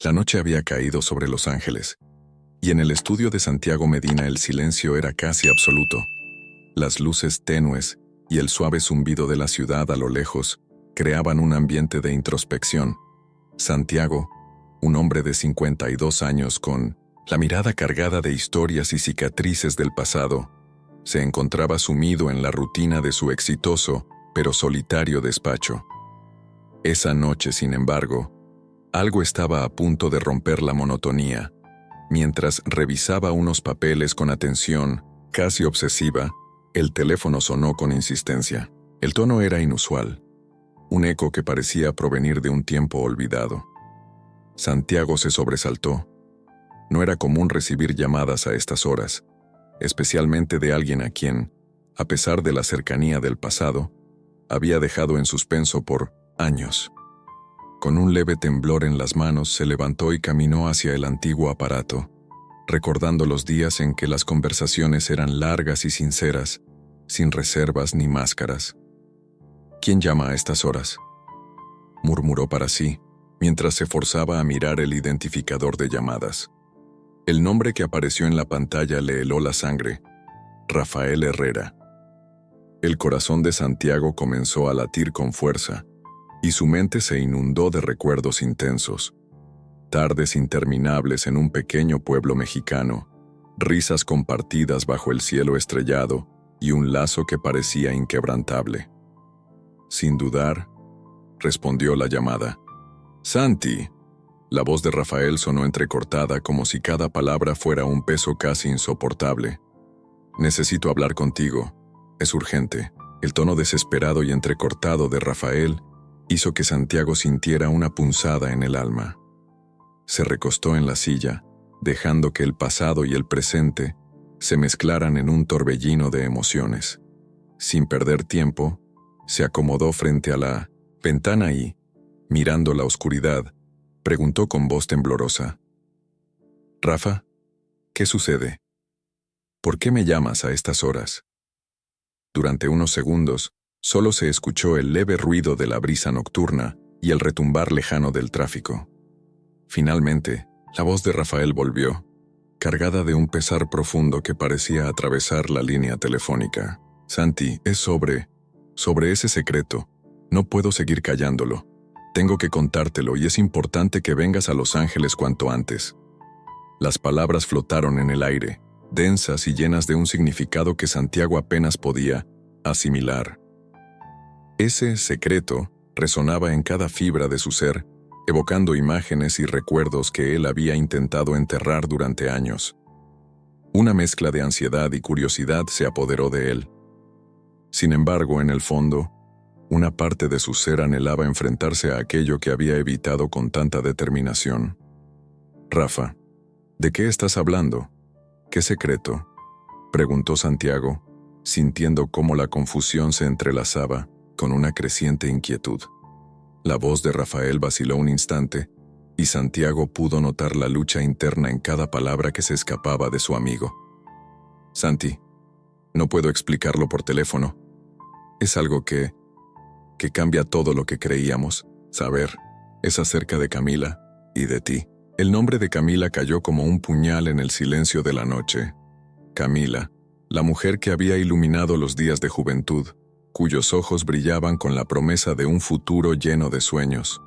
La noche había caído sobre Los Ángeles, y en el estudio de Santiago Medina el silencio era casi absoluto. Las luces tenues y el suave zumbido de la ciudad a lo lejos creaban un ambiente de introspección. Santiago, un hombre de 52 años con la mirada cargada de historias y cicatrices del pasado, se encontraba sumido en la rutina de su exitoso, pero solitario despacho. Esa noche, sin embargo, algo estaba a punto de romper la monotonía. Mientras revisaba unos papeles con atención, casi obsesiva, el teléfono sonó con insistencia. El tono era inusual, un eco que parecía provenir de un tiempo olvidado. Santiago se sobresaltó. No era común recibir llamadas a estas horas, especialmente de alguien a quien, a pesar de la cercanía del pasado, había dejado en suspenso por años. Con un leve temblor en las manos se levantó y caminó hacia el antiguo aparato, recordando los días en que las conversaciones eran largas y sinceras, sin reservas ni máscaras. ¿Quién llama a estas horas?, murmuró para sí, mientras se forzaba a mirar el identificador de llamadas. El nombre que apareció en la pantalla le heló la sangre: Rafael Herrera. El corazón de Santiago comenzó a latir con fuerza, y su mente se inundó de recuerdos intensos. Tardes interminables en un pequeño pueblo mexicano, risas compartidas bajo el cielo estrellado y un lazo que parecía inquebrantable. Sin dudar, respondió la llamada. «Santi». La voz de Rafael sonó entrecortada como si cada palabra fuera un peso casi insoportable. «Necesito hablar contigo. Es urgente». El tono desesperado y entrecortado de Rafael hizo que Santiago sintiera una punzada en el alma. Se recostó en la silla, dejando que el pasado y el presente se mezclaran en un torbellino de emociones. Sin perder tiempo, se acomodó frente a la ventana y, mirando la oscuridad, preguntó con voz temblorosa: «Rafa, ¿qué sucede? ¿Por qué me llamas a estas horas?». Durante unos segundos, solo se escuchó el leve ruido de la brisa nocturna y el retumbar lejano del tráfico. Finalmente, la voz de Rafael volvió, cargada de un pesar profundo que parecía atravesar la línea telefónica. «Santi, es sobre ese secreto. No puedo seguir callándolo. Tengo que contártelo y es importante que vengas a Los Ángeles cuanto antes». Las palabras flotaron en el aire, densas y llenas de un significado que Santiago apenas podía asimilar. Ese secreto resonaba en cada fibra de su ser, evocando imágenes y recuerdos que él había intentado enterrar durante años. Una mezcla de ansiedad y curiosidad se apoderó de él. Sin embargo, en el fondo, una parte de su ser anhelaba enfrentarse a aquello que había evitado con tanta determinación. «Rafa, ¿de qué estás hablando? ¿Qué secreto?», preguntó Santiago, sintiendo cómo la confusión se entrelazaba con una creciente inquietud. La voz de Rafael vaciló un instante, y Santiago pudo notar la lucha interna en cada palabra que se escapaba de su amigo. «Santi, no puedo explicarlo por teléfono. Es algo que cambia todo lo que creíamos saber. Es acerca de Camila y de ti». El nombre de Camila cayó como un puñal en el silencio de la noche. Camila, la mujer que había iluminado los días de juventud, cuyos ojos brillaban con la promesa de un futuro lleno de sueños.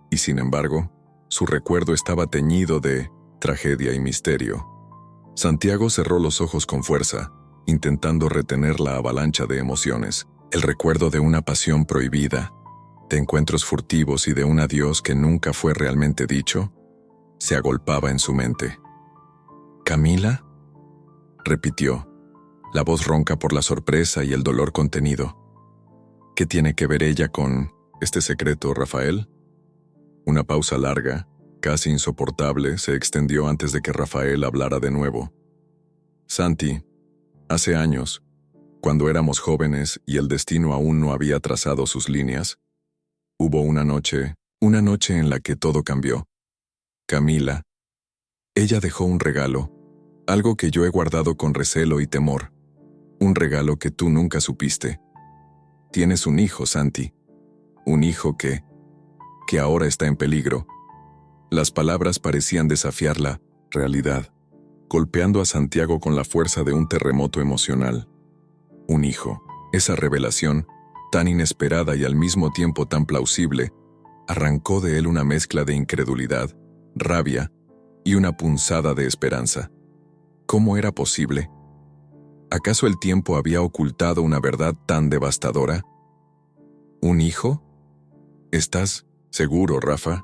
Y sin embargo, su recuerdo estaba teñido de tragedia y misterio. Santiago cerró los ojos con fuerza, intentando retener la avalancha de emociones. El recuerdo de una pasión prohibida, de encuentros furtivos y de un adiós que nunca fue realmente dicho, se agolpaba en su mente. «¿Camila?», repitió, la voz ronca por la sorpresa y el dolor contenido. «¿Qué tiene que ver ella con este secreto, Rafael?». Una pausa larga, casi insoportable, se extendió antes de que Rafael hablara de nuevo. «Santi, hace años, cuando éramos jóvenes y el destino aún no había trazado sus líneas, hubo una noche en la que todo cambió. Camila, ella dejó un regalo, algo que yo he guardado con recelo y temor, un regalo que tú nunca supiste. Tienes un hijo, Santi, un hijo que ahora está en peligro. Las palabras parecían desafiar la realidad, golpeando a Santiago con la fuerza de un terremoto emocional. Un hijo, esa revelación, tan inesperada y al mismo tiempo tan plausible, arrancó de él una mezcla de incredulidad, rabia y una punzada de esperanza. ¿Cómo era posible? ¿Acaso el tiempo había ocultado una verdad tan devastadora? ¿Un hijo? ¿Estás seguro, Rafa?,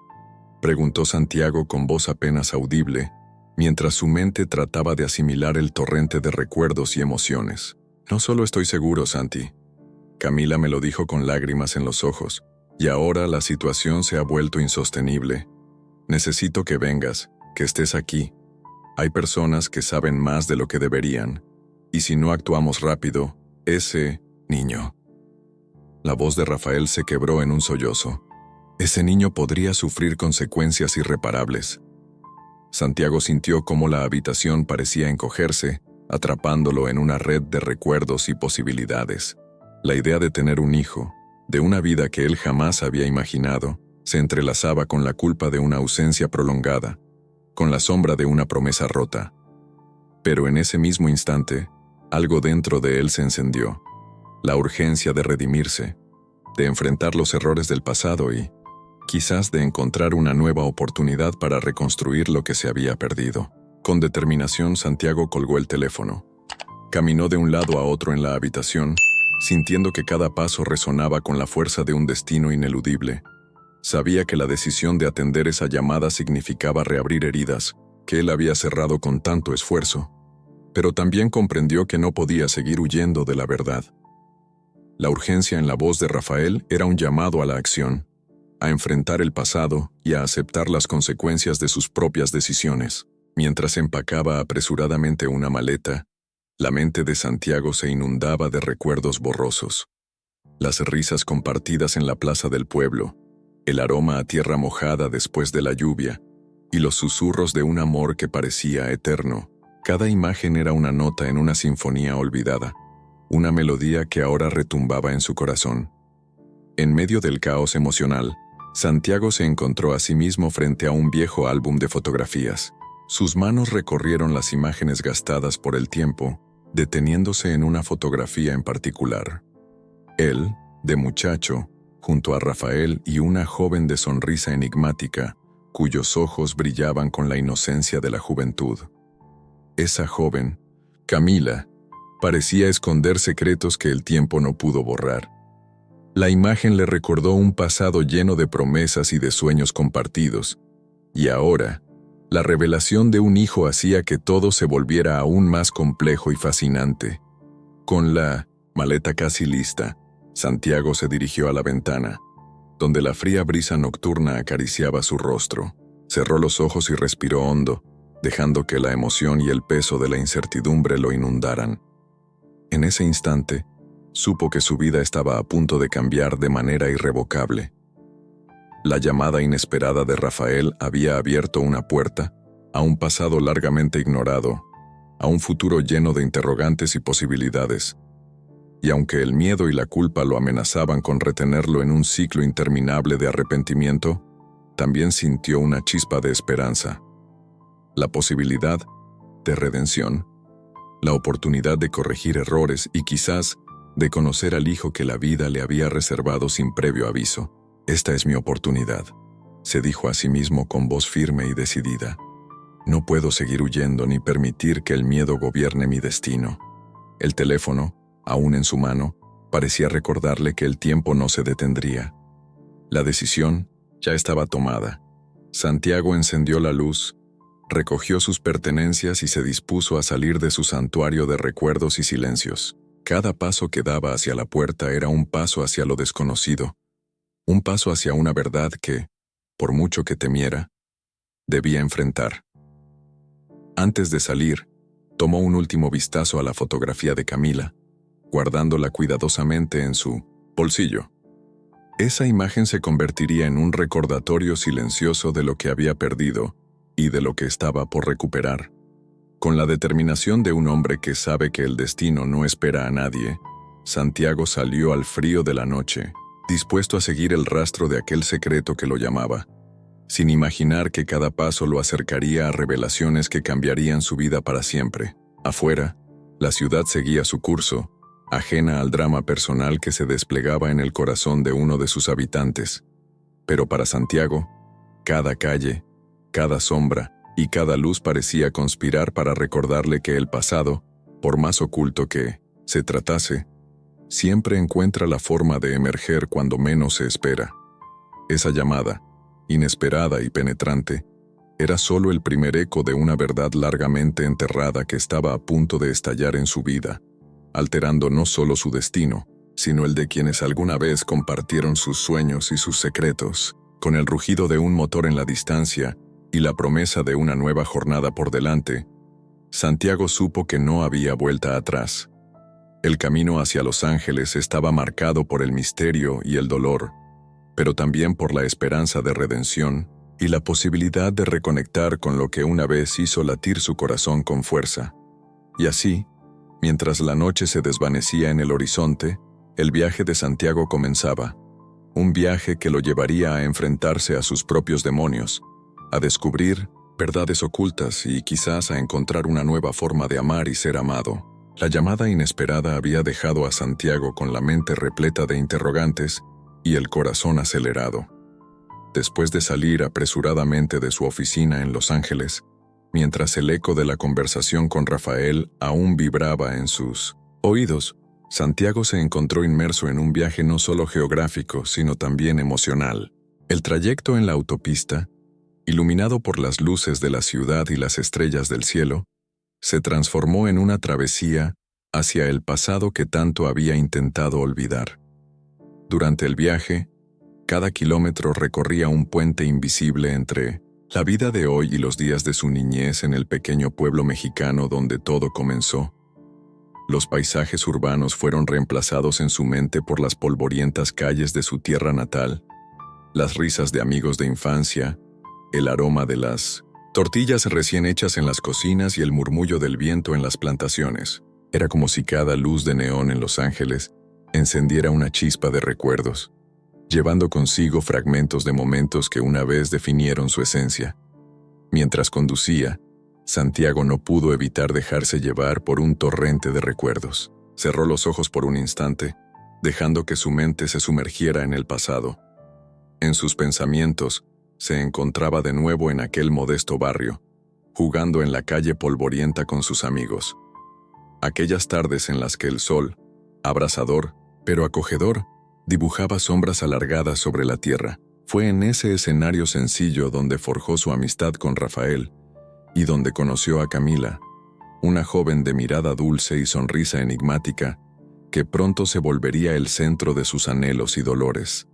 preguntó Santiago con voz apenas audible, mientras su mente trataba de asimilar el torrente de recuerdos y emociones. No solo estoy seguro, Santi. Camila me lo dijo con lágrimas en los ojos, y ahora la situación se ha vuelto insostenible. Necesito que vengas, que estés aquí. Hay personas que saben más de lo que deberían, y si no actuamos rápido, ese niño. La voz de Rafael se quebró en un sollozo. Ese niño podría sufrir consecuencias irreparables. Santiago sintió cómo la habitación parecía encogerse, atrapándolo en una red de recuerdos y posibilidades. La idea de tener un hijo, de una vida que él jamás había imaginado, se entrelazaba con la culpa de una ausencia prolongada, con la sombra de una promesa rota. Pero en ese mismo instante, algo dentro de él se encendió. La urgencia de redimirse, de enfrentar los errores del pasado y, quizás, de encontrar una nueva oportunidad para reconstruir lo que se había perdido. Con determinación, Santiago colgó el teléfono. Caminó de un lado a otro en la habitación, sintiendo que cada paso resonaba con la fuerza de un destino ineludible. Sabía que la decisión de atender esa llamada significaba reabrir heridas que él había cerrado con tanto esfuerzo, pero también comprendió que no podía seguir huyendo de la verdad. La urgencia en la voz de Rafael era un llamado a la acción, a enfrentar el pasado y a aceptar las consecuencias de sus propias decisiones. Mientras empacaba apresuradamente una maleta, la mente de Santiago se inundaba de recuerdos borrosos. Las risas compartidas en la plaza del pueblo, el aroma a tierra mojada después de la lluvia, y los susurros de un amor que parecía eterno. Cada imagen era una nota en una sinfonía olvidada, una melodía que ahora retumbaba en su corazón. En medio del caos emocional, Santiago se encontró a sí mismo frente a un viejo álbum de fotografías. Sus manos recorrieron las imágenes gastadas por el tiempo, deteniéndose en una fotografía en particular. Él, de muchacho, junto a Rafael y una joven de sonrisa enigmática, cuyos ojos brillaban con la inocencia de la juventud. Esa joven, Camila, parecía esconder secretos que el tiempo no pudo borrar. La imagen le recordó un pasado lleno de promesas y de sueños compartidos, y ahora, la revelación de un hijo hacía que todo se volviera aún más complejo y fascinante. Con la maleta casi lista, Santiago se dirigió a la ventana, donde la fría brisa nocturna acariciaba su rostro. Cerró los ojos y respiró hondo, dejando que la emoción y el peso de la incertidumbre lo inundaran. En ese instante, supo que su vida estaba a punto de cambiar de manera irrevocable. La llamada inesperada de Rafael había abierto una puerta a un pasado largamente ignorado, a un futuro lleno de interrogantes y posibilidades. Y aunque el miedo y la culpa lo amenazaban con retenerlo en un ciclo interminable de arrepentimiento, también sintió una chispa de esperanza. La posibilidad de redención, la oportunidad de corregir errores y quizás de conocer al hijo que la vida le había reservado sin previo aviso. «Esta es mi oportunidad», se dijo a sí mismo con voz firme y decidida. «No puedo seguir huyendo ni permitir que el miedo gobierne mi destino». El teléfono, aún en su mano, parecía recordarle que el tiempo no se detendría. La decisión ya estaba tomada. Santiago encendió la luz, recogió sus pertenencias y se dispuso a salir de su santuario de recuerdos y silencios. Cada paso que daba hacia la puerta era un paso hacia lo desconocido, un paso hacia una verdad que, por mucho que temiera, debía enfrentar. Antes de salir, tomó un último vistazo a la fotografía de Camila, guardándola cuidadosamente en su bolsillo. Esa imagen se convertiría en un recordatorio silencioso de lo que había perdido y de lo que estaba por recuperar. Con la determinación de un hombre que sabe que el destino no espera a nadie, Santiago salió al frío de la noche, dispuesto a seguir el rastro de aquel secreto que lo llamaba. sin imaginar que cada paso lo acercaría a revelaciones que cambiarían su vida para siempre. Afuera, la ciudad seguía su curso, ajena al drama personal que se desplegaba en el corazón de uno de sus habitantes. Pero para Santiago, cada calle, cada sombra y cada luz parecía conspirar para recordarle que el pasado, por más oculto que se tratase, siempre encuentra la forma de emerger cuando menos se espera. Esa llamada, inesperada y penetrante, era solo el primer eco de una verdad largamente enterrada que estaba a punto de estallar en su vida, alterando no solo su destino, sino el de quienes alguna vez compartieron sus sueños y sus secretos. Con el rugido de un motor en la distancia y la promesa de una nueva jornada por delante, Santiago supo que no había vuelta atrás. El camino hacia Los Ángeles estaba marcado por el misterio y el dolor, pero también por la esperanza de redención y la posibilidad de reconectar con lo que una vez hizo latir su corazón con fuerza. Y así, mientras la noche se desvanecía en el horizonte, el viaje de Santiago comenzaba. Un viaje que lo llevaría a enfrentarse a sus propios demonios, a descubrir verdades ocultas y quizás a encontrar una nueva forma de amar y ser amado. La llamada inesperada había dejado a Santiago con la mente repleta de interrogantes y el corazón acelerado. Después de salir apresuradamente de su oficina en Los Ángeles, mientras el eco de la conversación con Rafael aún vibraba en sus oídos, Santiago se encontró inmerso en un viaje no solo geográfico, sino también emocional. El trayecto en la autopista, iluminado por las luces de la ciudad y las estrellas del cielo, se transformó en una travesía hacia el pasado que tanto había intentado olvidar. Durante el viaje, cada kilómetro recorría un puente invisible entre la vida de hoy y los días de su niñez en el pequeño pueblo mexicano donde todo comenzó. Los paisajes urbanos fueron reemplazados en su mente por las polvorientas calles de su tierra natal, las risas de amigos de infancia, el aroma de las tortillas recién hechas en las cocinas y el murmullo del viento en las plantaciones. Era como si cada luz de neón en Los Ángeles encendiera una chispa de recuerdos, llevando consigo fragmentos de momentos que una vez definieron su esencia. Mientras conducía, Santiago no pudo evitar dejarse llevar por un torrente de recuerdos. Cerró los ojos por un instante, dejando que su mente se sumergiera en el pasado. En sus pensamientos, se encontraba de nuevo en aquel modesto barrio, jugando en la calle polvorienta con sus amigos. Aquellas tardes en las que el sol, abrasador, pero acogedor, dibujaba sombras alargadas sobre la tierra. Fue en ese escenario sencillo donde forjó su amistad con Rafael y donde conoció a Camila, una joven de mirada dulce y sonrisa enigmática que pronto se volvería el centro de sus anhelos y dolores.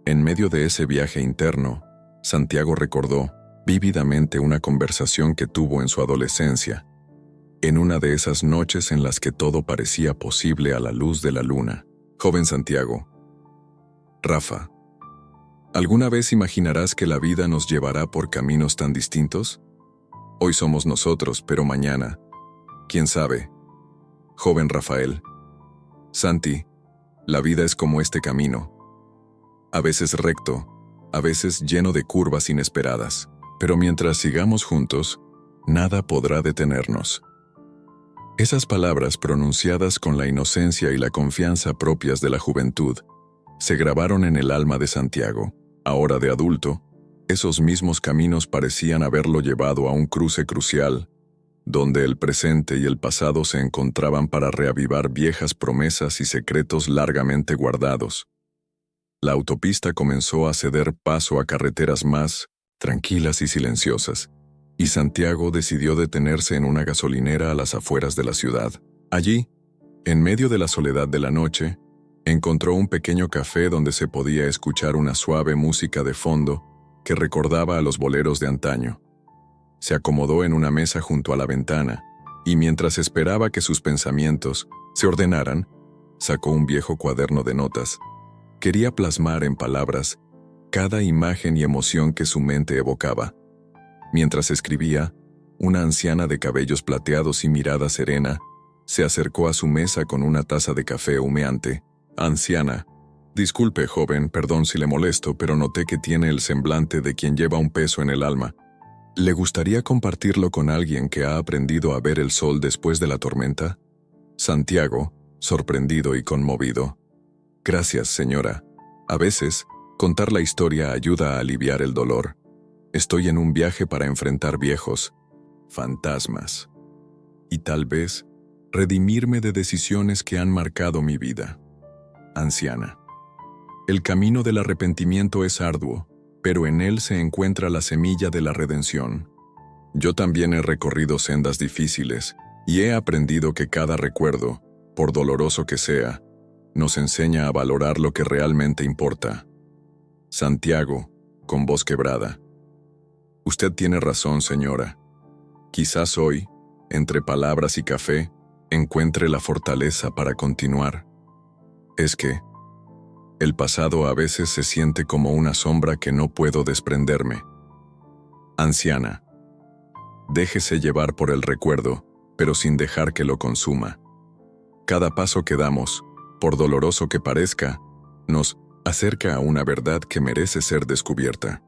En medio de ese viaje interno, Santiago recordó vívidamente una conversación que tuvo en su adolescencia, en una de esas noches en las que todo parecía posible a la luz de la luna. Joven Santiago. Rafa, ¿alguna vez imaginarás que la vida nos llevará por caminos tan distintos? Hoy somos nosotros, pero mañana, ¿quién sabe? Joven Rafael. Santi, la vida es como este camino. A veces recto, a veces lleno de curvas inesperadas, pero mientras sigamos juntos, nada podrá detenernos. Esas palabras pronunciadas con la inocencia y la confianza propias de la juventud se grabaron en el alma de Santiago. Ahora de adulto, esos mismos caminos parecían haberlo llevado a un cruce crucial, donde el presente y el pasado se encontraban para reavivar viejas promesas y secretos largamente guardados. La autopista comenzó a ceder paso a carreteras más tranquilas y silenciosas, y Santiago decidió detenerse en una gasolinera a las afueras de la ciudad. Allí, en medio de la soledad de la noche, encontró un pequeño café donde se podía escuchar una suave música de fondo que recordaba a los boleros de antaño. Se acomodó en una mesa junto a la ventana, y mientras esperaba que sus pensamientos se ordenaran, sacó un viejo cuaderno de notas. Quería plasmar en palabras cada imagen y emoción que su mente evocaba. Mientras escribía, una anciana de cabellos plateados y mirada serena se acercó a su mesa con una taza de café humeante. Anciana, Disculpe, joven, perdón si le molesto, pero noté que tiene el semblante de quien lleva un peso en el alma. ¿Le gustaría compartirlo con alguien que ha aprendido a ver el sol después de la tormenta? Santiago, sorprendido y conmovido. Gracias, señora. A veces, contar la historia ayuda a aliviar el dolor. Estoy en un viaje para enfrentar viejos fantasmas y tal vez redimirme de decisiones que han marcado mi vida. Anciana. El camino del arrepentimiento es arduo, pero en él se encuentra la semilla de la redención. Yo también he recorrido sendas difíciles y he aprendido que cada recuerdo, por doloroso que sea, nos enseña a valorar lo que realmente importa. Santiago, con voz quebrada. Usted tiene razón, señora. Quizás hoy, entre palabras y café, encuentre la fortaleza para continuar. Es que el pasado a veces se siente como una sombra que no puedo desprenderme. Anciana. Déjese llevar por el recuerdo, pero sin dejar que lo consuma. Cada paso que damos, por doloroso que parezca, nos acerca a una verdad que merece ser descubierta.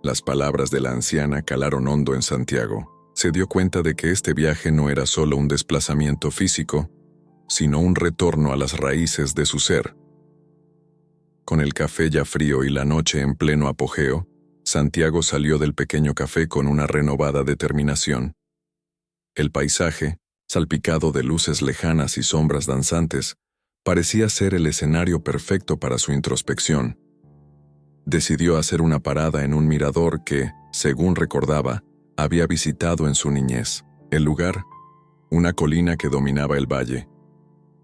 Las palabras de la anciana calaron hondo en Santiago. Se dio cuenta de que este viaje no era solo un desplazamiento físico, sino un retorno a las raíces de su ser. Con el café ya frío y la noche en pleno apogeo, Santiago salió del pequeño café con una renovada determinación. El paisaje, salpicado de luces lejanas y sombras danzantes, parecía ser el escenario perfecto para su introspección. Decidió hacer una parada en un mirador que, según recordaba, había visitado en su niñez. El lugar, una colina que dominaba el valle,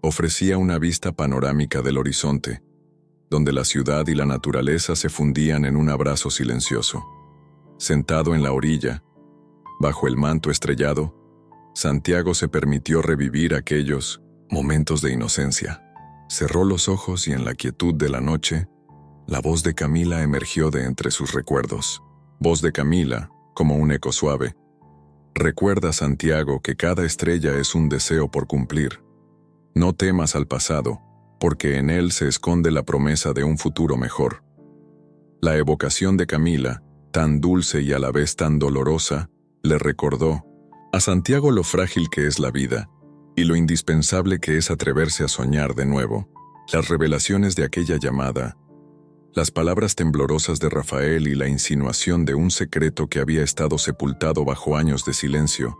ofrecía una vista panorámica del horizonte, donde la ciudad y la naturaleza se fundían en un abrazo silencioso. Sentado en la orilla, bajo el manto estrellado, Santiago se permitió revivir aquellos momentos de inocencia. Cerró los ojos y en la quietud de la noche, la voz de Camila emergió de entre sus recuerdos. Voz de Camila, como un eco suave. Recuerda, Santiago, que cada estrella es un deseo por cumplir. No temas al pasado, porque en él se esconde la promesa de un futuro mejor. La evocación de Camila, tan dulce y a la vez tan dolorosa, le recordó a Santiago lo frágil que es la vida y lo indispensable que es atreverse a soñar de nuevo. Las revelaciones de aquella llamada, las palabras temblorosas de Rafael y la insinuación de un secreto que había estado sepultado bajo años de silencio,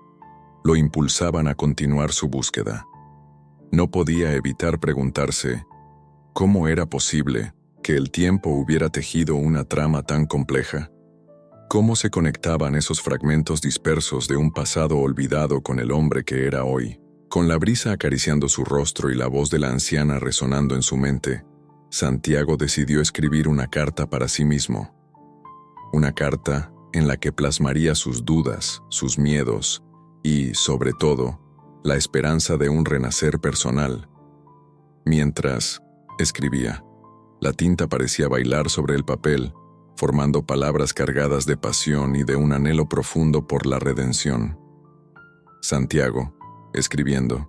lo impulsaban a continuar su búsqueda. No podía evitar preguntarse, ¿cómo era posible que el tiempo hubiera tejido una trama tan compleja? ¿Cómo se conectaban esos fragmentos dispersos de un pasado olvidado con el hombre que era hoy? Con la brisa acariciando su rostro y la voz de la anciana resonando en su mente, Santiago decidió escribir una carta para sí mismo. Una carta en la que plasmaría sus dudas, sus miedos y, sobre todo, la esperanza de un renacer personal. Mientras escribía, la tinta parecía bailar sobre el papel, formando palabras cargadas de pasión y de un anhelo profundo por la redención. Santiago, escribiendo: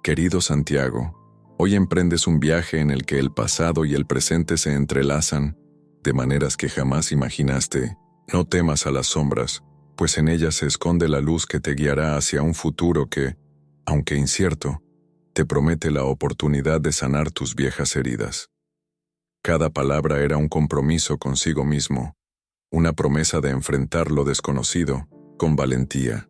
Querido Santiago, hoy emprendes un viaje en el que el pasado y el presente se entrelazan de maneras que jamás imaginaste. No temas a las sombras, pues en ellas se esconde la luz que te guiará hacia un futuro que, aunque incierto, te promete la oportunidad de sanar tus viejas heridas. Cada palabra era un compromiso consigo mismo, una promesa de enfrentar lo desconocido con valentía.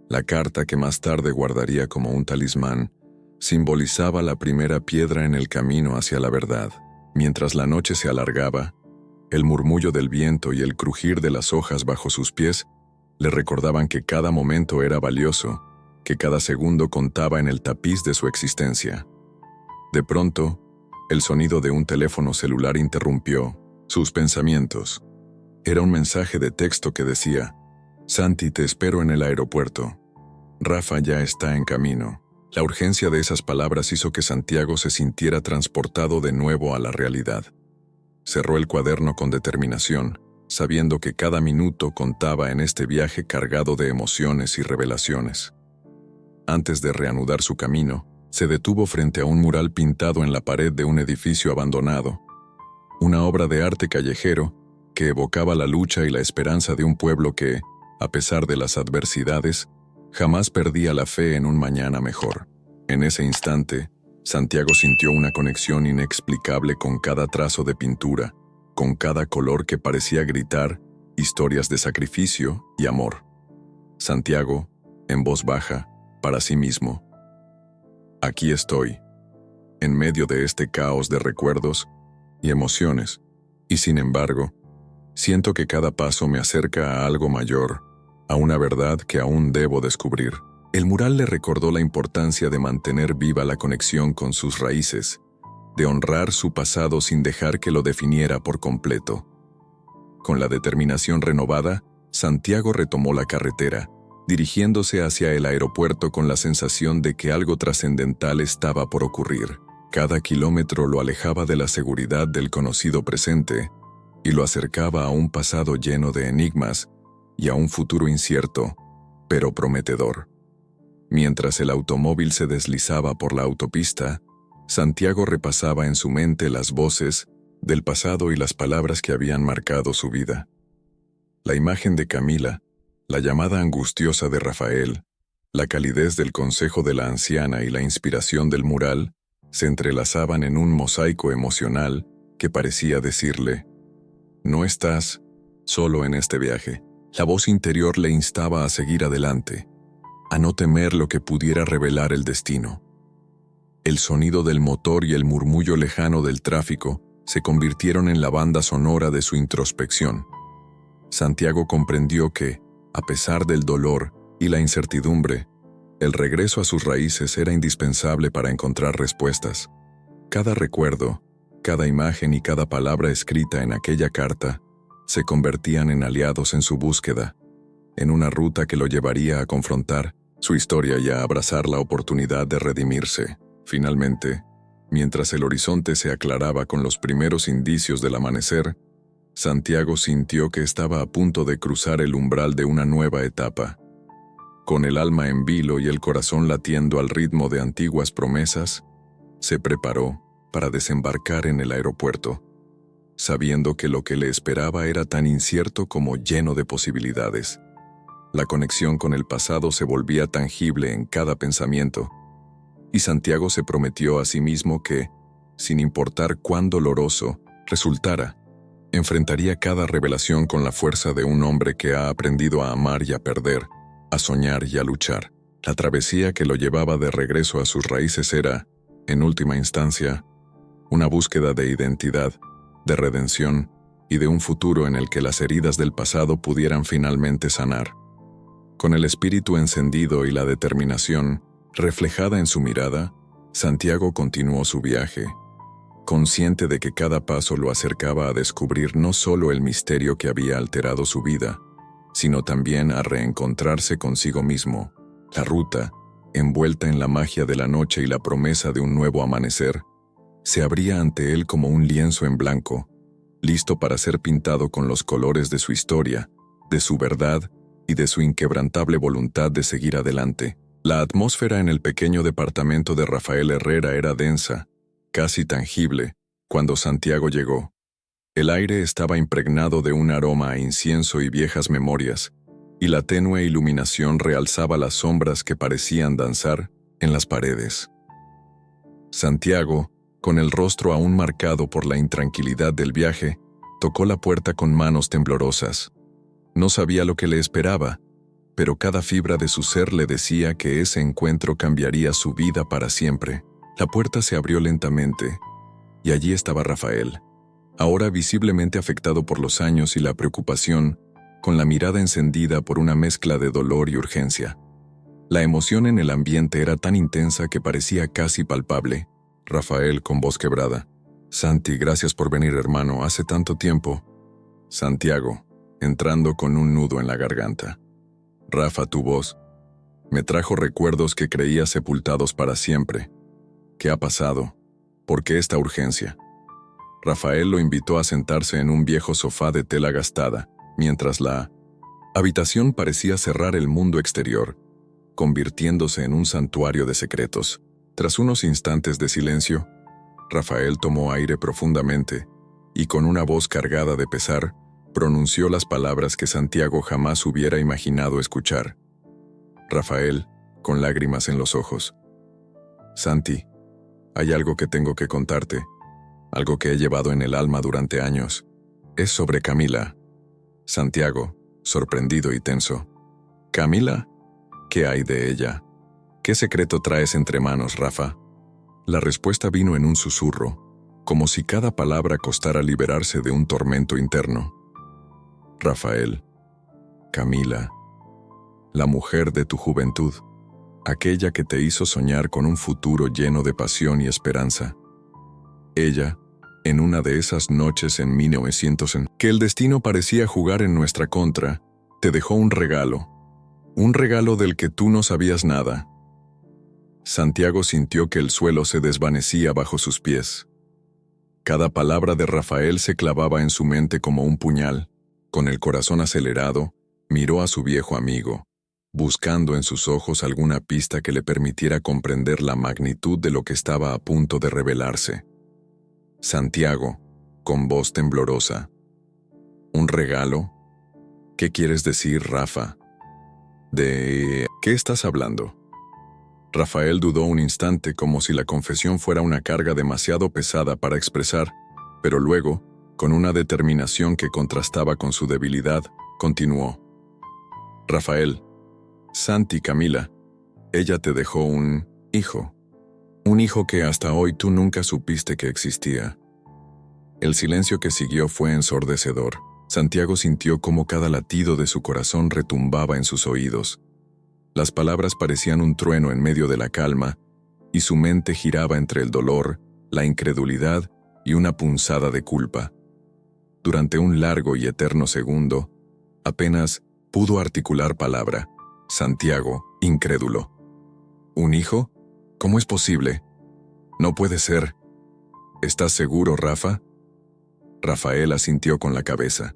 La carta que más tarde guardaría como un talismán simbolizaba la primera piedra en el camino hacia la verdad. Mientras la noche se alargaba, el murmullo del viento y el crujir de las hojas bajo sus pies le recordaban que cada momento era valioso, que cada segundo contaba en el tapiz de su existencia. De pronto, el sonido de un teléfono celular interrumpió sus pensamientos. Era un mensaje de texto que decía: Santi, te espero en el aeropuerto. Rafa ya está en camino. La urgencia de esas palabras hizo que Santiago se sintiera transportado de nuevo a la realidad. Cerró el cuaderno con determinación, sabiendo que cada minuto contaba en este viaje cargado de emociones y revelaciones. Antes de reanudar su camino, Se detuvo frente a un mural pintado en la pared de un edificio abandonado, una obra de arte callejero que evocaba la lucha y la esperanza de un pueblo que, a pesar de las adversidades, jamás perdía la fe en un mañana mejor. En ese instante, Santiago sintió una conexión inexplicable con cada trazo de pintura, con cada color que parecía gritar historias de sacrificio y amor. Santiago, en voz baja, para sí mismo: aquí estoy, en medio de este caos de recuerdos y emociones, y sin embargo, siento que cada paso me acerca a algo mayor, a una verdad que aún debo descubrir. El mural le recordó la importancia de mantener viva la conexión con sus raíces, de honrar su pasado sin dejar que lo definiera por completo. Con la determinación renovada, Santiago retomó la carretera, dirigiéndose hacia el aeropuerto con la sensación de que algo trascendental estaba por ocurrir. Cada kilómetro lo alejaba de la seguridad del conocido presente y lo acercaba a un pasado lleno de enigmas y a un futuro incierto, pero prometedor. Mientras el automóvil se deslizaba por la autopista, Santiago repasaba en su mente las voces del pasado y las palabras que habían marcado su vida. La imagen de Camila, la llamada angustiosa de Rafael, la calidez del consejo de la anciana y la inspiración del mural se entrelazaban en un mosaico emocional que parecía decirle: no estás solo en este viaje. La voz interior le instaba a seguir adelante, a no temer lo que pudiera revelar el destino. El sonido del motor y el murmullo lejano del tráfico se convirtieron en la banda sonora de su introspección. Santiago comprendió que, a pesar del dolor y la incertidumbre, el regreso a sus raíces era indispensable para encontrar respuestas. Cada recuerdo, cada imagen y cada palabra escrita en aquella carta se convertían en aliados en su búsqueda, en una ruta que lo llevaría a confrontar su historia y a abrazar la oportunidad de redimirse. Finalmente, mientras el horizonte se aclaraba con los primeros indicios del amanecer, Santiago sintió que estaba a punto de cruzar el umbral de una nueva etapa. Con el alma en vilo y el corazón latiendo al ritmo de antiguas promesas, se preparó para desembarcar en el aeropuerto, sabiendo que lo que le esperaba era tan incierto como lleno de posibilidades. La conexión con el pasado se volvía tangible en cada pensamiento, y Santiago se prometió a sí mismo que, sin importar cuán doloroso resultara, enfrentaría cada revelación con la fuerza de un hombre que ha aprendido a amar y a perder, a soñar y a luchar. La travesía que lo llevaba de regreso a sus raíces era, en última instancia, una búsqueda de identidad, de redención y de un futuro en el que las heridas del pasado pudieran finalmente sanar. Con el espíritu encendido y la determinación reflejada en su mirada, Santiago continuó su viaje, consciente de que cada paso lo acercaba a descubrir no solo el misterio que había alterado su vida, sino también a reencontrarse consigo mismo. La ruta, envuelta en la magia de la noche y la promesa de un nuevo amanecer, se abría ante él como un lienzo en blanco, listo para ser pintado con los colores de su historia, de su verdad y de su inquebrantable voluntad de seguir adelante. La atmósfera en el pequeño departamento de Rafael Herrera era densa, casi tangible, cuando Santiago llegó. El aire estaba impregnado de un aroma a incienso y viejas memorias, y la tenue iluminación realzaba las sombras que parecían danzar en las paredes. Santiago, con el rostro aún marcado por la intranquilidad del viaje, tocó la puerta con manos temblorosas. No sabía lo que le esperaba, pero cada fibra de su ser le decía que ese encuentro cambiaría su vida para siempre. La puerta se abrió lentamente, y allí estaba Rafael, ahora visiblemente afectado por los años y la preocupación, con la mirada encendida por una mezcla de dolor y urgencia. La emoción en el ambiente era tan intensa que parecía casi palpable. Rafael, con voz quebrada: «Santi, gracias por venir, hermano, hace tanto tiempo». Santiago, entrando con un nudo en la garganta: «Rafa, tu voz me trajo recuerdos que creía sepultados para siempre. ¿Qué ha pasado? ¿Por qué esta urgencia?». Rafael lo invitó a sentarse en un viejo sofá de tela gastada, mientras la habitación parecía cerrar el mundo exterior, convirtiéndose en un santuario de secretos. Tras unos instantes de silencio, Rafael tomó aire profundamente y con una voz cargada de pesar, pronunció las palabras que Santiago jamás hubiera imaginado escuchar. Rafael, con lágrimas en los ojos. Santi, hay algo que tengo que contarte, algo que he llevado en el alma durante años. Es sobre Camila. Santiago, sorprendido y tenso. ¿Camila? ¿Qué hay de ella? ¿Qué secreto traes entre manos, Rafa? La respuesta vino en un susurro, como si cada palabra costara liberarse de un tormento interno. Rafael, Camila, la mujer de tu juventud, aquella que te hizo soñar con un futuro lleno de pasión y esperanza. Ella, en una de esas noches en 1900 en que el destino parecía jugar en nuestra contra, te dejó un regalo del que tú no sabías nada. Santiago sintió que el suelo se desvanecía bajo sus pies. Cada palabra de Rafael se clavaba en su mente como un puñal. Con el corazón acelerado, miró a su viejo amigo, buscando en sus ojos alguna pista que le permitiera comprender la magnitud de lo que estaba a punto de revelarse. Santiago, con voz temblorosa. ¿Un regalo? ¿Qué quieres decir, Rafa? ¿De qué estás hablando? Rafael dudó un instante como si la confesión fuera una carga demasiado pesada para expresar, pero luego, con una determinación que contrastaba con su debilidad, continuó. Rafael, Santi, Camila, ella te dejó un hijo que hasta hoy tú nunca supiste que existía. El silencio que siguió fue ensordecedor. Santiago sintió cómo cada latido de su corazón retumbaba en sus oídos. Las palabras parecían un trueno en medio de la calma, y su mente giraba entre el dolor, la incredulidad y una punzada de culpa. Durante un largo y eterno segundo, apenas pudo articular palabra. Santiago, incrédulo. ¿Un hijo? ¿Cómo es posible? No puede ser. ¿Estás seguro, Rafa? Rafael asintió con la cabeza,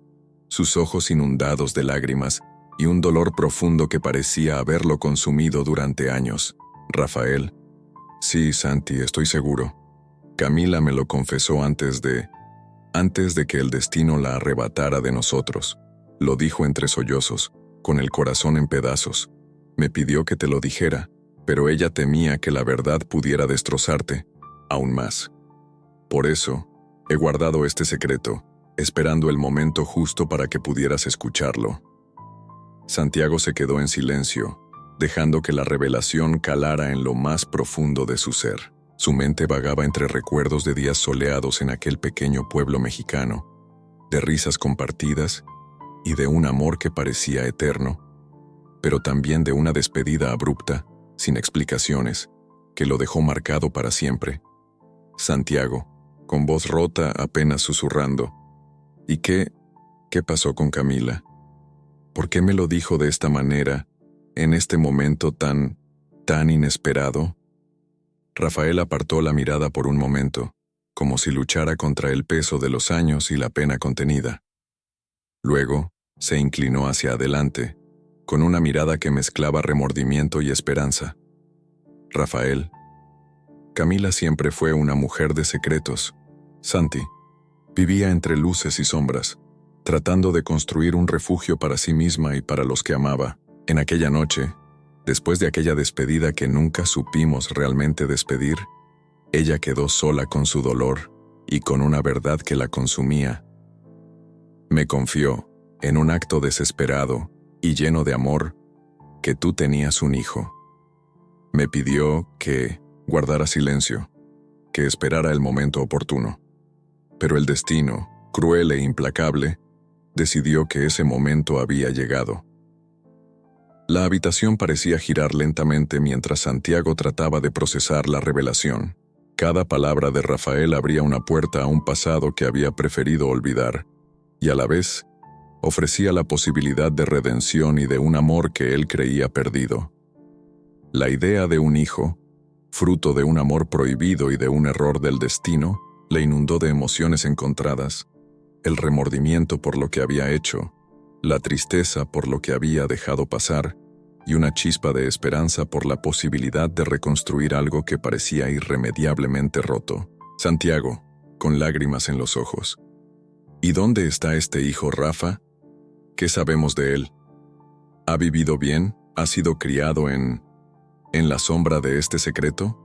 sus ojos inundados de lágrimas y un dolor profundo que parecía haberlo consumido durante años. Rafael. Sí, Santi, estoy seguro. Camila me lo confesó antes de que el destino la arrebatara de nosotros. Lo dijo entre sollozos, con el corazón en pedazos. Me pidió que te lo dijera, pero ella temía que la verdad pudiera destrozarte, aún más. Por eso, he guardado este secreto, esperando el momento justo para que pudieras escucharlo. Santiago se quedó en silencio, dejando que la revelación calara en lo más profundo de su ser. Su mente vagaba entre recuerdos de días soleados en aquel pequeño pueblo mexicano, de risas compartidas y de un amor que parecía eterno, pero también de una despedida abrupta, sin explicaciones, que lo dejó marcado para siempre. Santiago, con voz rota, apenas susurrando. ¿Y qué pasó con Camila? ¿Por qué me lo dijo de esta manera, en este momento tan inesperado? Rafael apartó la mirada por un momento, como si luchara contra el peso de los años y la pena contenida. Luego, se inclinó hacia adelante, con una mirada que mezclaba remordimiento y esperanza. Rafael, Camila siempre fue una mujer de secretos. Santi, vivía entre luces y sombras, tratando de construir un refugio para sí misma y para los que amaba. En aquella noche, después de aquella despedida que nunca supimos realmente despedir, ella quedó sola con su dolor y con una verdad que la consumía. Me confió, en un acto desesperado y lleno de amor, que tú tenías un hijo. Me pidió que guardara silencio, que esperara el momento oportuno. Pero el destino, cruel e implacable, decidió que ese momento había llegado. La habitación parecía girar lentamente mientras Santiago trataba de procesar la revelación. Cada palabra de Rafael abría una puerta a un pasado que había preferido olvidar, y a la vez ofrecía la posibilidad de redención y de un amor que él creía perdido. La idea de un hijo, fruto de un amor prohibido y de un error del destino, le inundó de emociones encontradas, el remordimiento por lo que había hecho, la tristeza por lo que había dejado pasar y una chispa de esperanza por la posibilidad de reconstruir algo que parecía irremediablemente roto. Santiago, con lágrimas en los ojos. ¿Y dónde está este hijo, Rafa? ¿Qué sabemos de él? ¿Ha vivido bien? ¿Ha sido criado en la sombra de este secreto?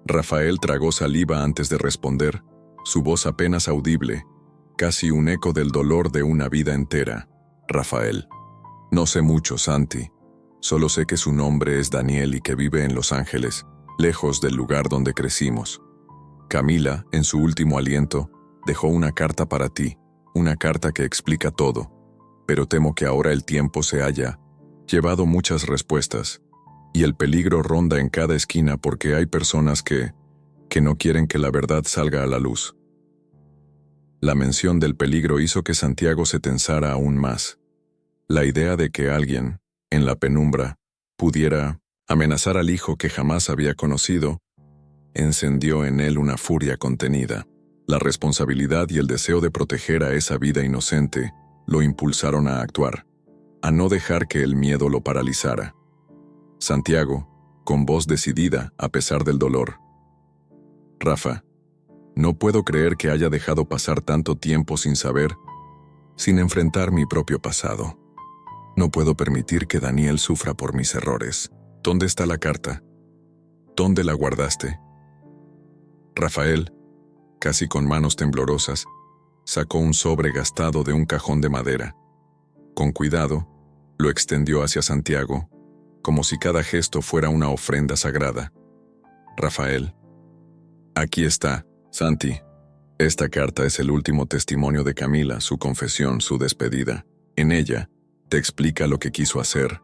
Rafael tragó saliva antes de responder, su voz apenas audible, casi un eco del dolor de una vida entera. Rafael. No sé mucho, Santi. Solo sé que su nombre es Daniel y que vive en Los Ángeles, lejos del lugar donde crecimos. Camila, en su último aliento, dejó una carta para ti, una carta que explica todo, pero temo que ahora el tiempo se haya llevado muchas respuestas, y el peligro ronda en cada esquina porque hay personas que no quieren que la verdad salga a la luz. La mención del peligro hizo que Santiago se tensara aún más. La idea de que alguien, en la penumbra, pudiera amenazar al hijo que jamás había conocido, encendió en él una furia contenida. La responsabilidad y el deseo de proteger a esa vida inocente lo impulsaron a actuar, a no dejar que el miedo lo paralizara. Santiago, con voz decidida a pesar del dolor. Rafa, no puedo creer que haya dejado pasar tanto tiempo sin saber, sin enfrentar mi propio pasado. No puedo permitir que Daniel sufra por mis errores. ¿Dónde está la carta? ¿Dónde la guardaste? Rafael, casi con manos temblorosas, sacó un sobre gastado de un cajón de madera. Con cuidado, lo extendió hacia Santiago, como si cada gesto fuera una ofrenda sagrada. Rafael. Aquí está, Santi. Esta carta es el último testimonio de Camila, su confesión, su despedida. En ella, te explica lo que quiso hacer,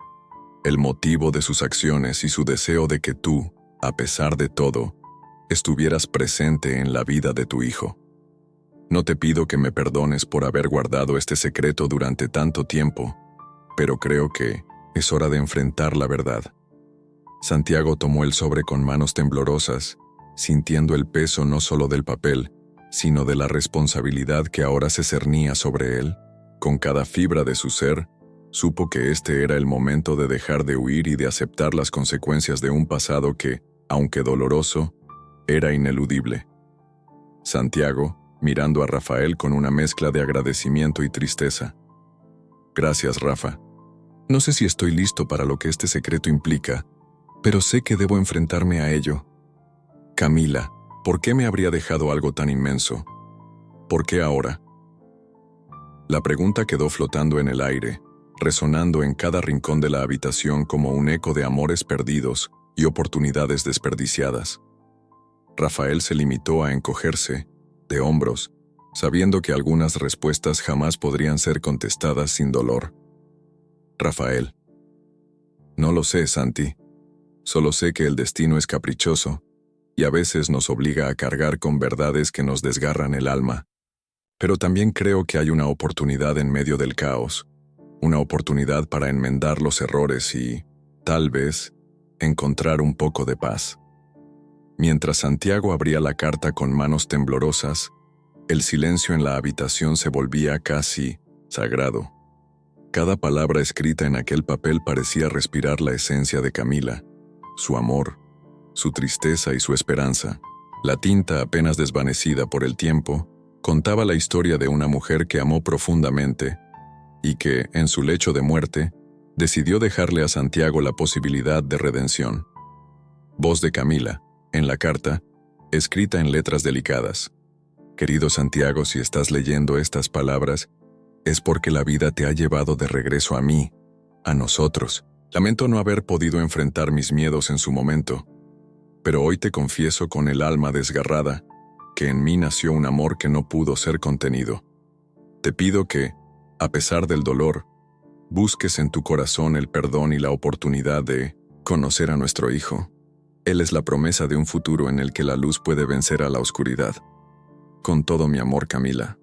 el motivo de sus acciones y su deseo de que tú, a pesar de todo, estuvieras presente en la vida de tu hijo. No te pido que me perdones por haber guardado este secreto durante tanto tiempo, pero creo que es hora de enfrentar la verdad. Santiago tomó el sobre con manos temblorosas, sintiendo el peso no solo del papel, sino de la responsabilidad que ahora se cernía sobre él. Con cada fibra de su ser, supo que este era el momento de dejar de huir y de aceptar las consecuencias de un pasado que, aunque doloroso, era ineludible. Santiago, mirando a Rafael con una mezcla de agradecimiento y tristeza. Gracias, Rafa. No sé si estoy listo para lo que este secreto implica, pero sé que debo enfrentarme a ello. Camila, ¿por qué me habría dejado algo tan inmenso? ¿Por qué ahora? La pregunta quedó flotando en el aire, resonando en cada rincón de la habitación como un eco de amores perdidos y oportunidades desperdiciadas. Rafael se limitó a encogerse, de hombros, sabiendo que algunas respuestas jamás podrían ser contestadas sin dolor. Rafael. No lo sé, Santi. Solo sé que el destino es caprichoso, y a veces nos obliga a cargar con verdades que nos desgarran el alma. Pero también creo que hay una oportunidad en medio del caos, una oportunidad para enmendar los errores y, tal vez, encontrar un poco de paz. Mientras Santiago abría la carta con manos temblorosas, el silencio en la habitación se volvía casi sagrado. Cada palabra escrita en aquel papel parecía respirar la esencia de Camila, su amor, su tristeza y su esperanza. La tinta, apenas desvanecida por el tiempo, contaba la historia de una mujer que amó profundamente y que, en su lecho de muerte, decidió dejarle a Santiago la posibilidad de redención. Voz de Camila, en la carta, escrita en letras delicadas. Querido Santiago, si estás leyendo estas palabras, es porque la vida te ha llevado de regreso a mí, a nosotros. Lamento no haber podido enfrentar mis miedos en su momento, pero hoy te confieso con el alma desgarrada que en mí nació un amor que no pudo ser contenido. Te pido que, a pesar del dolor, busques en tu corazón el perdón y la oportunidad de conocer a nuestro hijo. Él es la promesa de un futuro en el que la luz puede vencer a la oscuridad. Con todo mi amor, Camila.